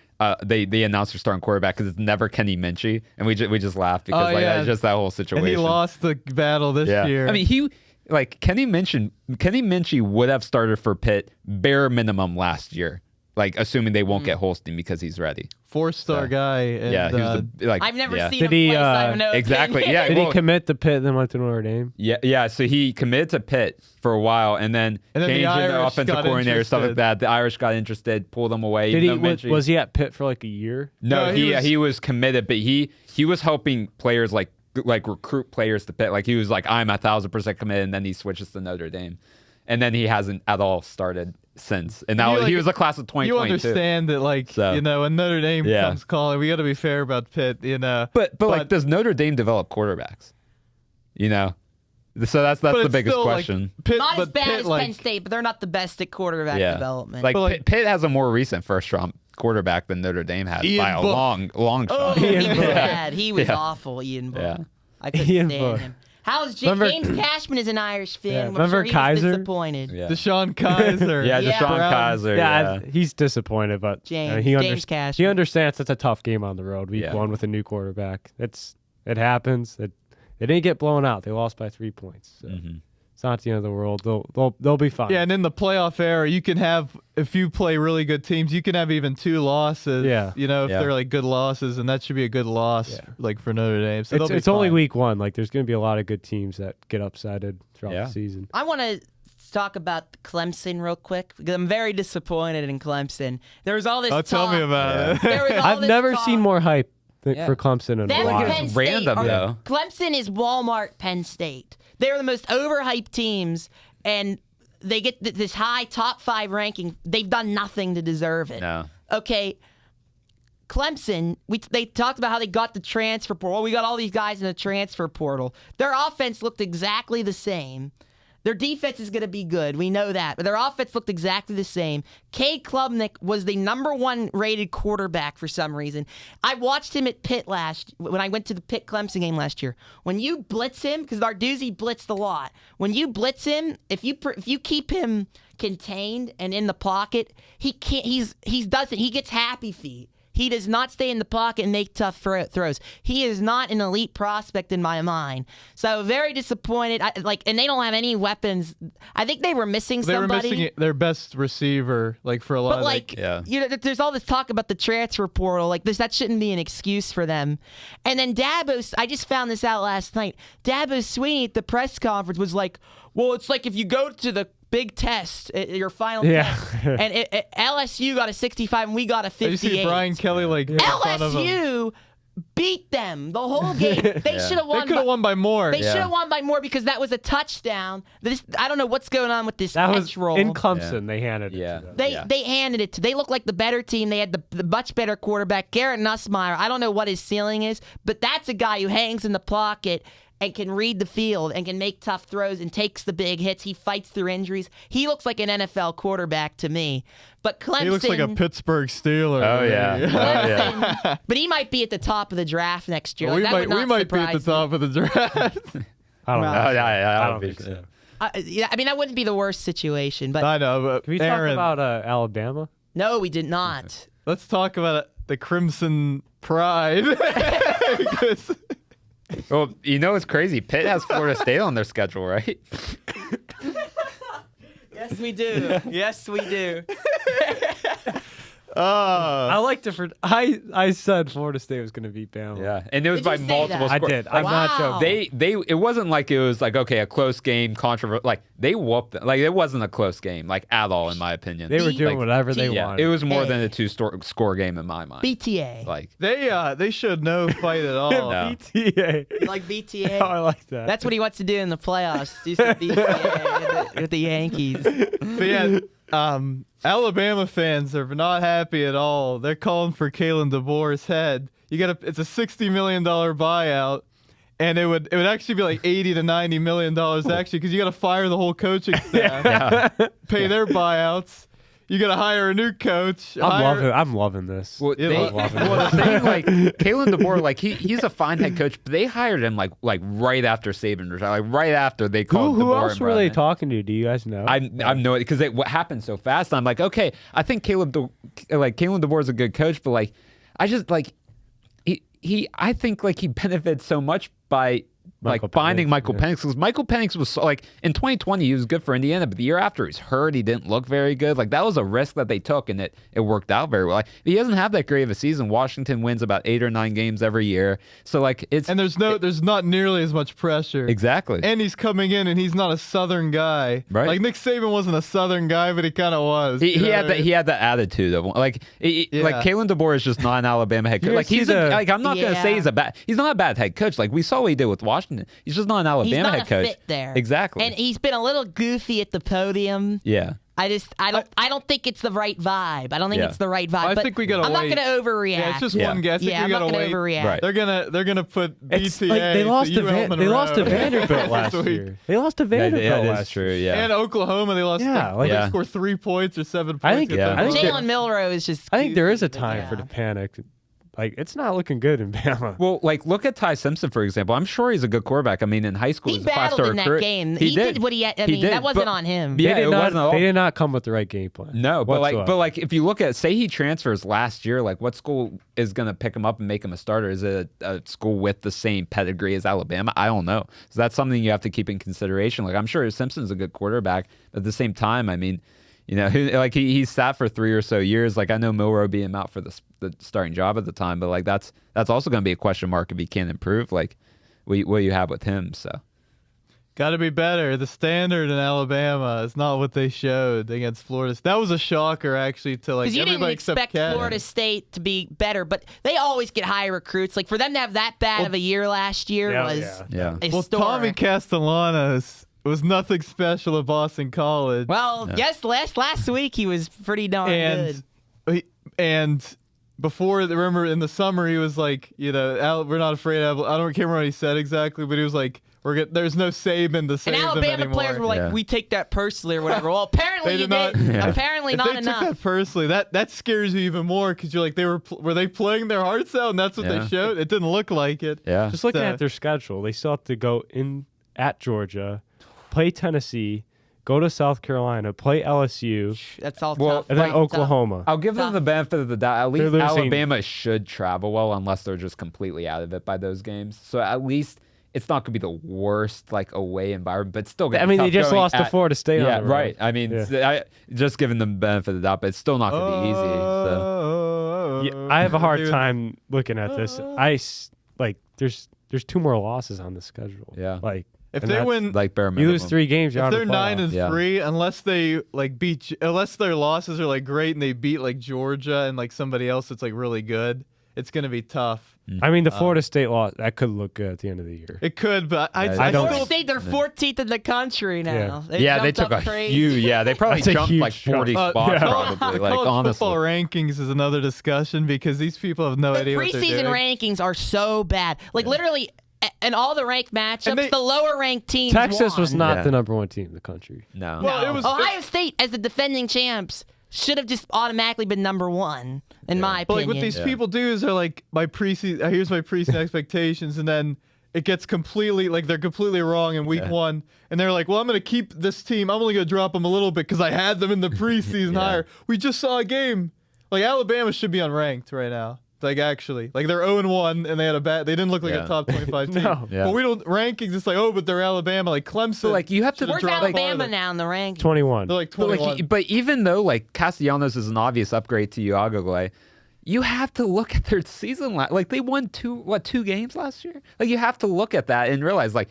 they announce their starting quarterback because it's never Kenny Minchie, and we just laugh because like yeah. it's just that whole situation. and he lost the battle this Yeah, year. I mean Kenny Minchie would have started for Pitt bare minimum last year. Like assuming they won't get Holstein because he's ready. 4-star guy. And, Yeah, he was like I've never yeah. seen Did him he, play, so I have no exactly. opinion. Yeah, Did well, he commit to Pitt then went to Notre Dame? Yeah. So he committed to Pitt for a while, and then And then the changed into Irish offensive got coordinator, stuff like interested. that. The Irish got interested, pulled him away. Did even he? though Minchie- Was he at Pitt for like a year? No, No, he he was- was committed, but he was helping players like recruit players to Pitt. Like he was like, I'm 1,000% committed, and then he switches to Notre Dame, and then he hasn't at all started since. And now You, like, he was a class of 2022. you understand that, like, So- when Notre Dame Yeah. comes calling, we got to be fair about Pitt, But like, does Notre Dame develop quarterbacks? So that's but the it's biggest still, like, question. Pitt, Not as but bad Pitt, as like, Penn State, but they're not the best at quarterback Yeah, development. like, But, like- Pitt has a more recent first round quarterback than Notre Dame has Ian by a Book. long oh, shot. he Ian was Book. bad. He was Yeah. awful, Ian Book. Yeah. I couldn't Ian stand Book. him. How's Remember- James Cashman is an Irish fan. Yeah, I'm remember sure he Kaiser? was disappointed. Yeah. Deshaun Kaiser. Yeah, Yeah. Deshaun Brown. Kaiser. Yeah, Yeah. he's disappointed, but James- he James Cashman. he understands it's a tough game on the road. Week Yeah. 1 with a new quarterback. It happens. They didn't get blown out. They lost by 3 points. So it's not the end of the world. They'll be fine. Yeah, and in the playoff era, you can have, if you play really good teams, you can have even 2 losses. Yeah. If Yeah. they're like good losses, and that should be a good loss, Yeah. like for Notre Dame. So they'll be it's only fine. week 1. Like there's going to be a lot of good teams that get upsided throughout Yeah. the season. I want to talk about Clemson real quick because I'm very disappointed in Clemson. There was all this Oh, tell me talk- about it. There was all I've this never talk. seen more hype Yeah. for Clemson in a Them while. and it's Penn State random, are- though. Clemson is Walmart Penn State. They're the most overhyped teams, and they get this high top 5 ranking. They've done nothing to deserve it. No. Okay. Clemson, they talked about how they got the transfer portal. We got all these guys in the transfer portal. Their offense looked exactly the same. Their defense is going to be good. We know that. But their offense looked exactly the same. Cade Klubnik was the #1 rated quarterback for some reason. I watched him at Pitt when I went to the Pitt Clemson game last year. When you blitz him, because Narduzzi blitzed a lot. When you blitz him, if you keep him contained and in the pocket, he gets happy feet. He does not stay in the pocket and make tough throws. He is not an elite prospect in my mind. So very disappointed. And they don't have any weapons. I think they were missing They somebody. were missing their best receiver, like for a lot But of Yeah. there's all this talk about the transfer portal. Like that shouldn't be an excuse for them. And then I just found this out last night. Dabo Sweeney at the press conference was like, "Well, it's like if you go to the big test, your final test, and LSU got a 65 and we got a Did you 58. see Brian Kelly like in front of him? LSU beat them the whole game. They should have They won. could have won by more. They should have won by more because that was a touchdown. I don't know what's going on with this That catch was roll. in Clemson. They handed Yeah. it to them. They handed it to. They look like the better team. They had the much better quarterback, Garrett Nussmeier. I don't know what his ceiling is, but that's a guy who hangs in the pocket and can read the field and can make tough throws and takes the big hits. He fights through injuries. He looks like an NFL quarterback to me. But Clemson, He looks like a Pittsburgh Steeler. Oh, yeah. Clemson, but he might be at the top of the draft next year. Well, Like, that would we not might be at the surprise me. top of the draft. I don't know. Oh, yeah, I don't think so. Yeah, I mean, that wouldn't be the worst situation. But I know, but Can we Aaron, talk about Alabama? no, we did not. let's talk about the Crimson Pride. Because- Well, you know it's crazy. Pitt has Florida State on their schedule, right? Yes, we do. Yes, we do. I like to. I said Florida State was going to beat Bama. Yeah, and it was Did by you say multiple that? I scores. did. I'm Wow. not joking. They it wasn't like it was like, okay, a close game, controversial. Like they whooped them. Like it wasn't a close game, like at all, in my opinion. They were doing Like, whatever they yeah, wanted. it was more than Hey. a two-score game in my mind. BTA. Like they showed no fight at all. No. BTA. You like BTA? Oh, I like that. That's what he wants to do in the playoffs. Do some BTA with the Yankees. But yeah, Alabama fans are not happy at all. They're calling for Kalen DeBoer's head. It's a $60 million buyout, and it would actually be like $80 to $90 million actually, because you got to fire the whole coaching staff, pay their buyouts. You got to hire a new coach. I'm loving this. Well, Yeah, they, I love it. well, the thing, like Kalen DeBoer, like he's a fine head coach, but they hired him like right after Saban retired, like right after they called Who DeBoer. else and were they Bradman. talking to? Do you guys know? I'm no, because what happened so fast. I'm like, okay, I think Kalen DeBoer is a good coach, but like, I just like I think like he benefits so much by Michael finding Penix, Michael yeah. Penix, because Michael Penix was like in 2020 he was good for Indiana, but the year after he's hurt, he didn't look very good. Like that was a risk that they took, and it worked out very well. Like, he doesn't have that great of a season. Washington wins about 8 or 9 games every year, so like it's And there's not nearly as much pressure. exactly. And he's coming in, and he's not a Southern guy. Right. Like Nick Saban wasn't a Southern guy, but he kind of was. He You know had what I that. mean? He had that attitude of like, Yeah. like Kalen DeBoer is just not an Alabama head coach. You Like see he's like I'm not gonna say he's not a bad head coach. Like we saw what he did with Washington. He's just not an He's Alabama not head a coach. fit there. Exactly. And he's been a little goofy at the podium. Yeah. I don't think it's the right vibe. I don't think Yeah. it's the right vibe. I but think we gotta I'm not wait. going to overreact. Yeah, it's just Yeah. one guy. I think Yeah, we I'm not gotta going to wait. overreact. Right. They're gonna put It's BTA. like they lost to UL Monroe. Vanderbilt last So he- year. They lost to Vanderbilt Yeah, that last is true. year. Yeah. And Oklahoma, they lost. Yeah, like- they Yeah. scored 3 points or 7 points. I think- against yeah. I think Oklahoma. Jalen Milroe is just. I think there is a goofy, time yeah. for the panic. Like it's not looking good in Bama. Well, like look at Ty Simpson for example. I'm sure he's a good quarterback. I mean, in high school, He he's a 5-star battled in that recruit. game. He did what he had. I He mean, did, that wasn't but- on him. Yeah, they it did not. wasn't at all. They did not come with the right game plan. No, but whatsoever. like if you look at, say he transfers last year, like what school is going to pick him up and make him a starter? Is it a school with the same pedigree as Alabama? I don't know. So that's something you have to keep in consideration. Like I'm sure Simpson's a good quarterback, but at the same time, I mean, you know, he sat for 3 or so years. Like I know Milroe being out for the starting job at the time, but like that's also going to be a question mark if he can't improve. Like what you have with him. So. Got to be better. The standard in Alabama is not what they showed against Florida. That was a shocker, actually, to like Because you didn't everybody except expect Cat. Florida State to be better, but they always get high recruits. Like for them to have that bad of a year last year Yeah, was Yeah. Well, historic. Tommy Castellanos was nothing special at Boston College. Well, yes, last week he was pretty darn good. and before, remember in the summer he was like, you know, we're not afraid of. I can't remember what he said exactly, but he was like, there's no Saban to save And them Alabama anymore. players were like, Yeah. we take that personally or whatever. Well, apparently They you did not- didn't. Yeah. Apparently if not they enough. took that personally, that scares you even more because you're like, were they playing their hearts out, and that's what Yeah. they showed. It didn't look like it. Yeah. Just looking So- at their schedule, they still have to go in at Georgia, play Tennessee, go to South Carolina, play LSU, That's all Well, tough. and then Tough. Oklahoma. I'll give them Tough. the benefit of the doubt. At They're least losing- Alabama should travel well, unless they're just completely out of it by those games. So at least it's not going to be the worst like away environment, but it's still going to I be mean, tough they just going lost to at- Florida State. Yeah, on the road. right. I mean, Yeah. just giving them the benefit of the doubt, but it's still not going to be easy. So. Yeah, I have a hard Dude. time looking at this. There's 2 more losses on the schedule. Yeah. Like If and they that's- win, Like bare you minimum. lose 3 games, you're if out they're of the 9-3, playoffs. unless they like unless their losses are like great and they beat like Georgia and like somebody else that's like really good, it's gonna be tough. I mean, the Florida State loss that could look good at the end of the year. It could, but I I don't- Florida still, State, they're 14th in the country now. Yeah. They jumped took up a crazy. huge. Yeah, they probably That's a jumped huge like 40 jump. spots Yeah. probably. the Like college honestly. football rankings is another discussion because these people have no The idea what they're preseason doing. rankings are so bad. Like literally, And all the ranked matchups, the lower ranked teams Texas won. was not the number 1 team in the country. No. Well, it was Ohio State, as the defending champs, should have just automatically been number 1, in my But opinion. like what these people do is they're like, here's my preseason expectations, and then it gets completely like they're completely wrong in week 1, and they're like, well, I'm gonna keep this team. I'm only gonna drop them a little bit because I had them in the preseason higher. We just saw a game. Like Alabama should be unranked right now. Like actually, like they're 0-1 and they had a bad. They didn't look like a top 25 team. No. But we don't rankings. It's like but they're Alabama. Like Clemson. So like you have to. Where's Alabama now in the rankings? 21. They're like But, 21. but even though like Castellanos is an obvious upgrade to Uagalele, you have to look at their season. Like they won 2 games last year. Like you have to look at that and realize like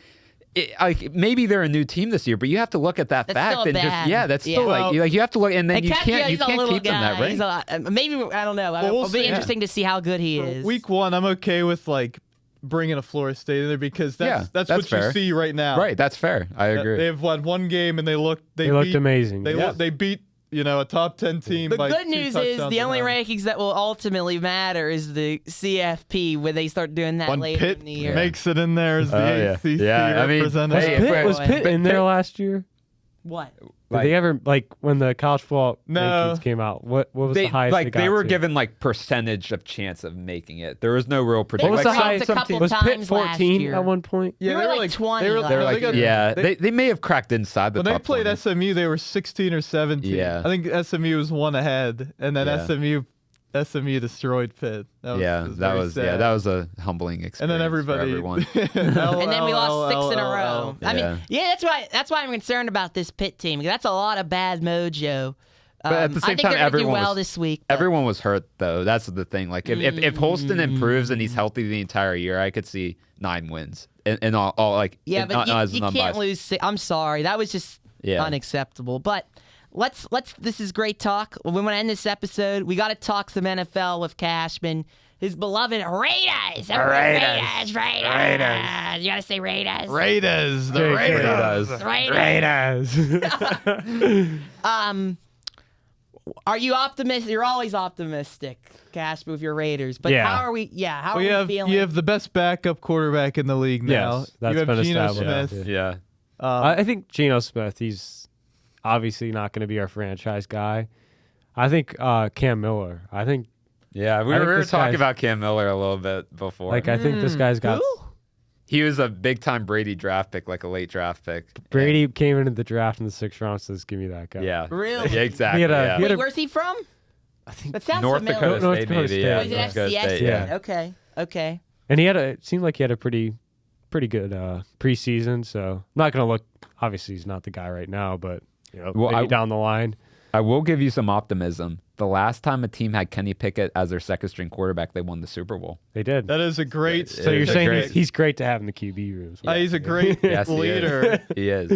maybe they're a new team this year, but you have to look at that That's fact still and bad. just that's still Well, you have to look and then And you Castillo, can't he's a little keep them guy. that rank. Maybe I don't know. we'll It'll be see. interesting to see how good he is. Week 1, I'm okay with like bringing a Florida State in there because that's what fair. you see right now. Right, that's fair. I agree. They've won 1 game and they looked looked amazing. They beat a top 10 team. The by good 2 news is touchdowns the only behind. rankings that will ultimately matter is the CFP when they start doing that When later Pitt in the year. makes it in there as the ACC Yeah, I mean, representative. hey, if we're- Was Pitt in there last year? What? Did they ever when the college football No. rankings came out? What was the highest? they were got to? given like percentage of chance of making it. There was no real What prediction. was the Like, highest? a couple Was Pitt times last 14 year. at one point? Yeah, They were like 20 They were, last They're like, got- yeah, they- they may have cracked inside the when they top played 20. SMU, they were 16 or 17. Yeah. I think SMU was 1 ahead, and then Yeah. SMU destroyed Pitt. That was very sad. that was a humbling experience. And then everybody. for everyone. And then we lost 6 in a row. I mean, Yeah. that's why I'm concerned about this Pitt team. That's a lot of bad mojo. But at the I same think time, they're gonna do everyone well was- this week. but- Everyone was hurt though. That's the thing. Like if Holston improves and he's healthy the entire year, I could see 9 wins and all like Yeah, and but not as you an can't unbiased. lose. I'm sorry, that was just Yeah. unacceptable. But let's. This is great talk. We want to end this episode. We got to talk some NFL with Cashman, his beloved Raiders. Raiders. You got to say Raiders. Raiders. The Raiders. Raiders. Raiders. Are you optimistic? You're always optimistic, Cashman, with your Raiders. But Yeah. how are we? Yeah, how Well, are we feeling? you have the best backup quarterback in the league now. Yes, that's you have been Geno established. Smith. Yeah. I think Geno Smith. He's obviously not going to be our franchise guy. I think Cam Miller. I think Yeah, we I think were this talking guy's- about Cam Miller a little bit before. I think this guy's got. Who? He was a big time Brady draft pick, like a late draft pick. Brady came into the draft in the 6th round, says, "Give me that guy." Yeah. Really? Yeah, exactly. He had a- yeah. he had Wait, where's he from? I think. That sounds North familiar. Dakota North State, Dakota maybe. State. Yeah, Was it North Dakota FCS? State, yeah. Okay. Okay. And he had it seemed like he had a pretty good preseason. So I'm not going to look. Obviously, he's not the guy right now, but Well, maybe down the line. I will give you some optimism. The last time a team had Kenny Pickett as their second string quarterback, they won the Super Bowl. They did. That is a great. So you're is a saying great- he's great to have in the QB rooms. He's a great Yes, he is. leader. He is.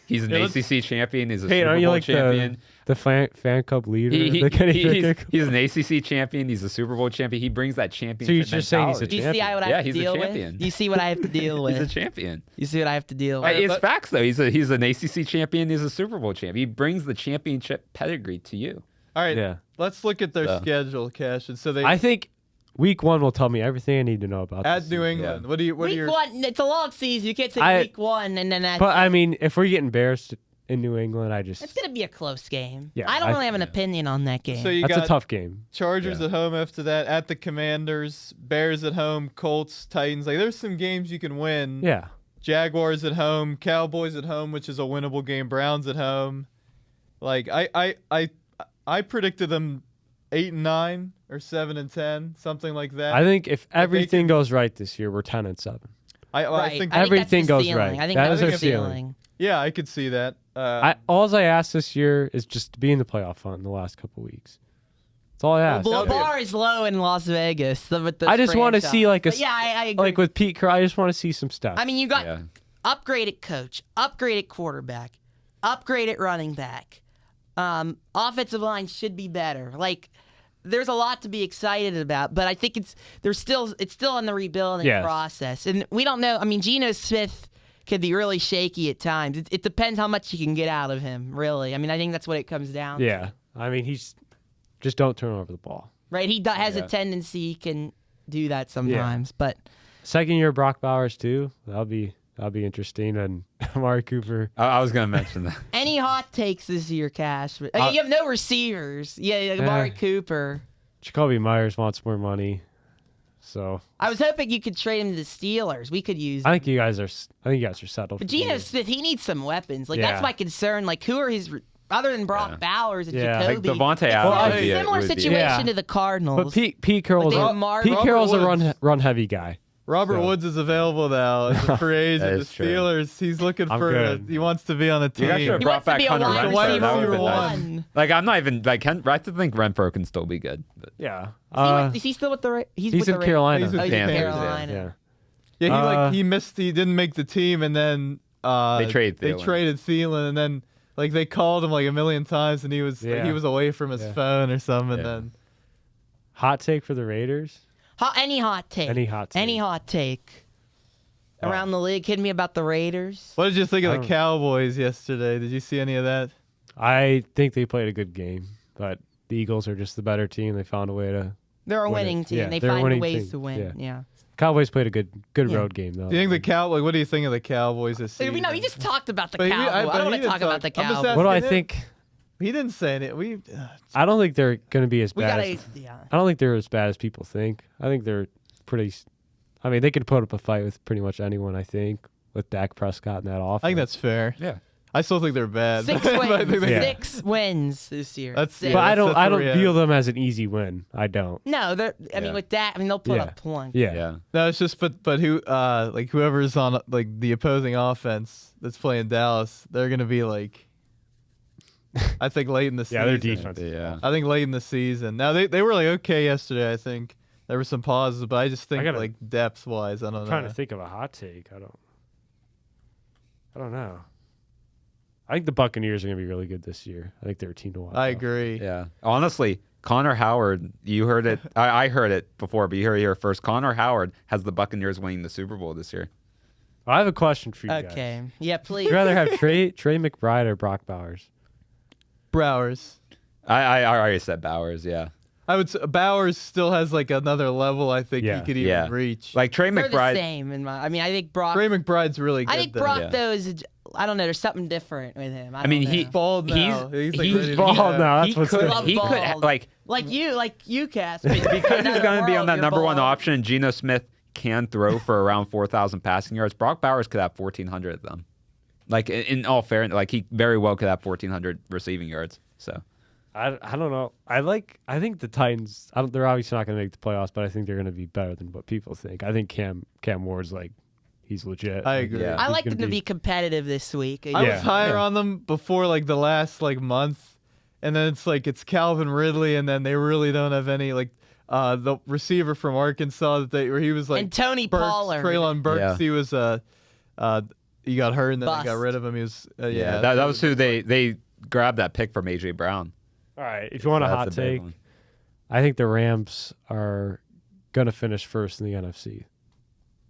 He's an Yeah, let's- ACC champion. He's a Hey, Super aren't you Bowl like champion. the fan club leader? The Kenny Pickett? He's an ACC champion. He's a Super Bowl champion. He brings that championship So you're just saying he's a mentality. Do you see what I Yeah, have to he's a deal champion. with? Do you see what I have to deal He's a with? champion. You see what I have to deal with? It's facts though. He's an ACC champion. He's a Super Bowl champion. He brings the championship pedigree to you. All right. Yeah. Let's look at their So. schedule, Cash. And so they I think week 1 will tell me everything I need to know about at this New season. England. What do you? What are Week your? 1, it's a long season. You can't say I- week 1 and then that's. But I mean, if we get embarrassed in New England, it's gonna be a close game. Yeah, I don't I- really have an opinion on that game. So you that's got a tough game. Chargers at home after that. At the Commanders, Bears at home, Colts, Titans. Like there's some games you can win. Yeah. Jaguars at home, Cowboys at home, which is a winnable game. Browns at home. Like I predicted them 8-9 or 7-10, something like that. I think if everything can- goes right this year, we're 10-7. I right. think everything that's the goes ceiling. right. I think That that's is the our ceiling. yeah, I could see that. All I ask this year is just to be in the playoff hunt in the last couple weeks. That's all I ask. Well, the That'd be bar is low in Las Vegas. I just want to see like a But yeah, I agree. like with Pete Carroll. I just want to see some stuff. I mean, you got Yeah. upgraded coach, upgraded quarterback, upgraded running back. Offensive line should be better. Like, there's a lot to be excited about, but I think it's still in the rebuilding Yes. process, and we don't know. I mean, Geno Smith could be really shaky at times. It depends how much you can get out of him. Really, I mean, I think that's what it comes down to. yeah. I mean, he's just don't turn over the ball. Right? He has a Yeah. tendency he can do that sometimes, but Second year Brock Bowers too. That'll be interesting. And Amari Cooper. I was gonna mention that. Any hot takes this year, Cash? You have no receivers. Yeah, Amari Cooper. Jacoby Myers wants more money. So I was hoping you could trade him to the Steelers. We could use I him. think you guys are settled. But for the Geno year. Smith, he needs some weapons. Like Yeah. that's my concern. Like who are his other than Brock Bowers and Yeah. Like Jacoby? Devontae It's Adams a would be similar would be- situation Yeah. to the Cardinals. But Pete Carroll's they a, have Mark- Pete Robert Carroll's a Woods. run heavy guy. Robert So- Woods is available now as a free agent. That The is true. Steelers, he's looking I'm for. good. He wants to be on a team. You guys should have he brought wants to back be a Hunter wide Renfrow. wide receiver That would've receiver been nice. one. Like I'm not even like I have to think Renfrow can still be good. But Yeah. Is he still with the? He's He's with in the Carolina. He's with Oh, he's in Panthers, yeah. Carolina. Yeah. Yeah, he missed. He didn't make the team, and then They traded They Thielen. traded Thielen, and then like they called him like a million times, and he was away from his Yeah. phone or something. And Yeah. then Hot take for the Raiders. Any hot take? Any hot take. Any hot take around the league? Hit me about the Raiders. what did you think I of don't- the Cowboys yesterday? Did you see any of that? I think they played a good game, but the Eagles are just the better team. They found a way to. They're a Win it. winning team. Yeah, They they're a find winning ways team. to win. Yeah. Yeah. Cowboys played a good Yeah. road game though. Do you think the Cowboys? What do you think of the Cowboys this season? We know he just talked about the But he- Cowboys. I- I, but don't he want to didn't talk about the talk- I'm just Cowboys. What do I asking him. think? He didn't say it. I don't think they're going to be as We bad. gotta. as, Yeah. I don't think they're as bad as people think. I think they're pretty. I mean, they could put up a fight with pretty much anyone. I think with Dak Prescott and that offense. I think that's fair. yeah. I still think they're bad. 6 but I think wins. they- Yeah. 6 wins this year. That's- Six. yeah, But I don't. that's I where don't we view at. them as an easy win. I don't. No, they're. I mean, Yeah. with that, I mean they'll put Yeah. up points. Yeah. Yeah. No, it's just but who like whoever's on like the opposing offense that's playing Dallas, they're gonna be like I think late in the season. Yeah, their defense. Yeah. I think late in the season. Now they were like okay yesterday, I think. There were some pauses, but I just think gotta- like depth wise, I don't I'm know. trying to think of a hot take. I don't know. I think the Buccaneers are going to be really good this year. I think they're a team to watch. I out. agree. Yeah. Honestly, Connor Howard, you heard it. I heard it before, but you heard it here first. Connor Howard has the Buccaneers winning the Super Bowl this year. I have a question for you guys. Okay. Yeah, Would please. you rather have Trey McBride or Brock Bowers? Browers. I already said Bowers. Yeah. I would say Bowers still has like another level I think Yeah. he could even Yeah. reach. Like Trey They're the McBride. same in my. I mean, I think Brock. Trey McBride's really good. I think though. Brock Yeah. though is. I don't know. There's something different with him. I mean, don't he- know. bald now. He's like he's ready to bald go. now. He That's what's could, Love he could bald. like like you, Cass. because he's going to be on that number one option. And Geno Smith can throw for around 4,000 passing yards. Brock Bowers could have 1,400 of them. Like in all fairness, like he very well could have 1,400 receiving yards. So I don't know. I think the Titans. They're obviously not going to make the playoffs, but I think they're going to be better than what people think. I think Cam Ward's like he's legit. I agree. Yeah. I He's like gonna them to be competitive this week. I Yeah. was higher Yeah. on them before like the last like month, and then it's Calvin Ridley, and then they really don't have any like the receiver from Arkansas where he was like and Tony Burks, Pollard. Treylon Burks. Yeah. He was he got hurt and then they got Bust. rid of him. He was yeah, that was who they grabbed that pick from AJ Brown. All right. If you want a That's hot big take, one. I think the Rams are going to finish first in the NFC.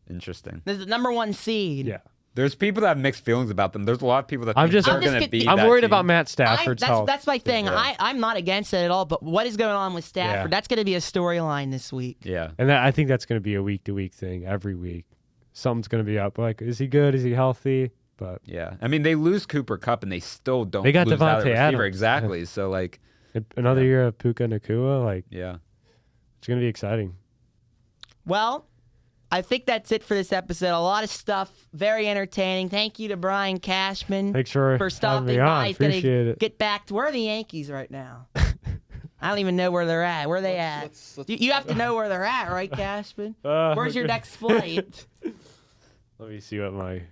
Interesting. This is the number 1 seed. Yeah. There's people that have mixed feelings about them. There's a lot of people that I'm think just- they're I'm just going to get- beat I'm that worried team. about Matt Stafford's health. That's my thing. Yeah. I'm not against it at all. But what is going on with Stafford? Yeah. That's going to be a storyline this week. Yeah. And I think that's going to be a week-to-week thing every week. Something's going to be up. Like, is he good? Is he healthy? But Yeah. I mean, they lose Cooper Kupp and they still don't They got lose out Devontae a receiver. Adams. Exactly. So, like, another year of Puka Nakua, like, yeah. it's going to be exciting. Well, I think that's it for this episode. A lot of stuff, very entertaining. Thank you to Brian Cashman Thanks for having stopping me by. on. He's gonna Appreciate it. get back to where are the Yankees right now? I don't even know where they're at. Where are they at? You have to know where they're at, right, Cashman? Where's your next flight? Let me see what my...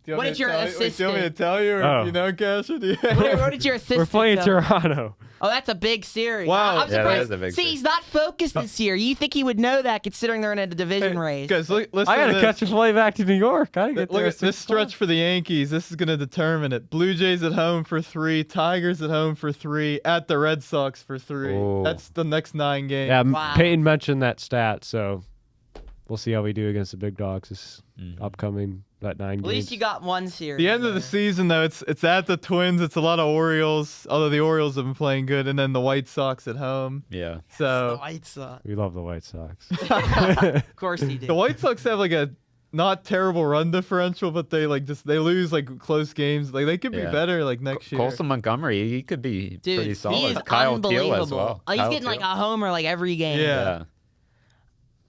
What did your Do you want me to assistant? tell you? Or Oh. you know, Cashin? What did your assistant? We're playing tell you? Toronto. Oh, that's a big series. Wow. I'm Yeah, that surprised. is a big See, series. he's not focused this year. You think he would know that, considering they're in a division race? Guys, listen I got to to this. catch a flight back to New York. I get Look there at this stretch for the Yankees. This is going to determine it. Blue Jays at home for 3, Tigers at home for 3, at the Red Sox for 3. Oh. That's the next 9 games. Yeah, Wow. Peyton mentioned that stat, so we'll see how we do against the big dogs this upcoming that 9 games. At least you got one series. The end of the season, though, it's at the Twins. It's a lot of Orioles, although the Orioles have been playing good, and then the White Sox at home. Yeah. The So White Sox. We love the White Sox. Of course he did. the White Sox have like a not terrible run differential, but they they lose like close games. Like they could be Yeah. better like next year. Colson Montgomery, he could be Dude, pretty solid. he is Kyle unbelievable. Teal as well. He's Kyle getting like Teal. a homer like every game. Yeah.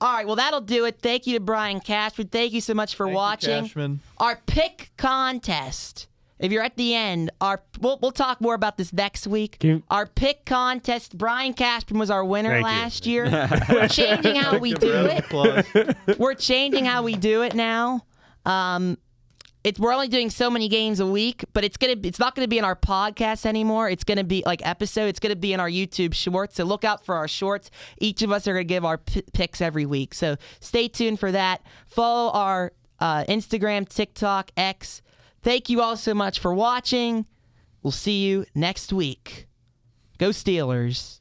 All right, well, that'll do it. Thank you to Brian Cashman. Thank you so much for Thank you, watching. Cashman. Our pick contest. If you're at the end, we'll talk more about this next week. Our pick contest, Brian Cashman was our winner Thank you. last year. We're changing how we do Round of it. applause. We're changing how we do it now. We're only doing so many games a week, but it's not gonna be in our podcast anymore. It's gonna be like episode. It's gonna be in our YouTube shorts. So look out for our shorts. Each of us are gonna give our picks every week. So stay tuned for that. Follow our Instagram, TikTok, X. Thank you all so much for watching. We'll see you next week. Go Steelers.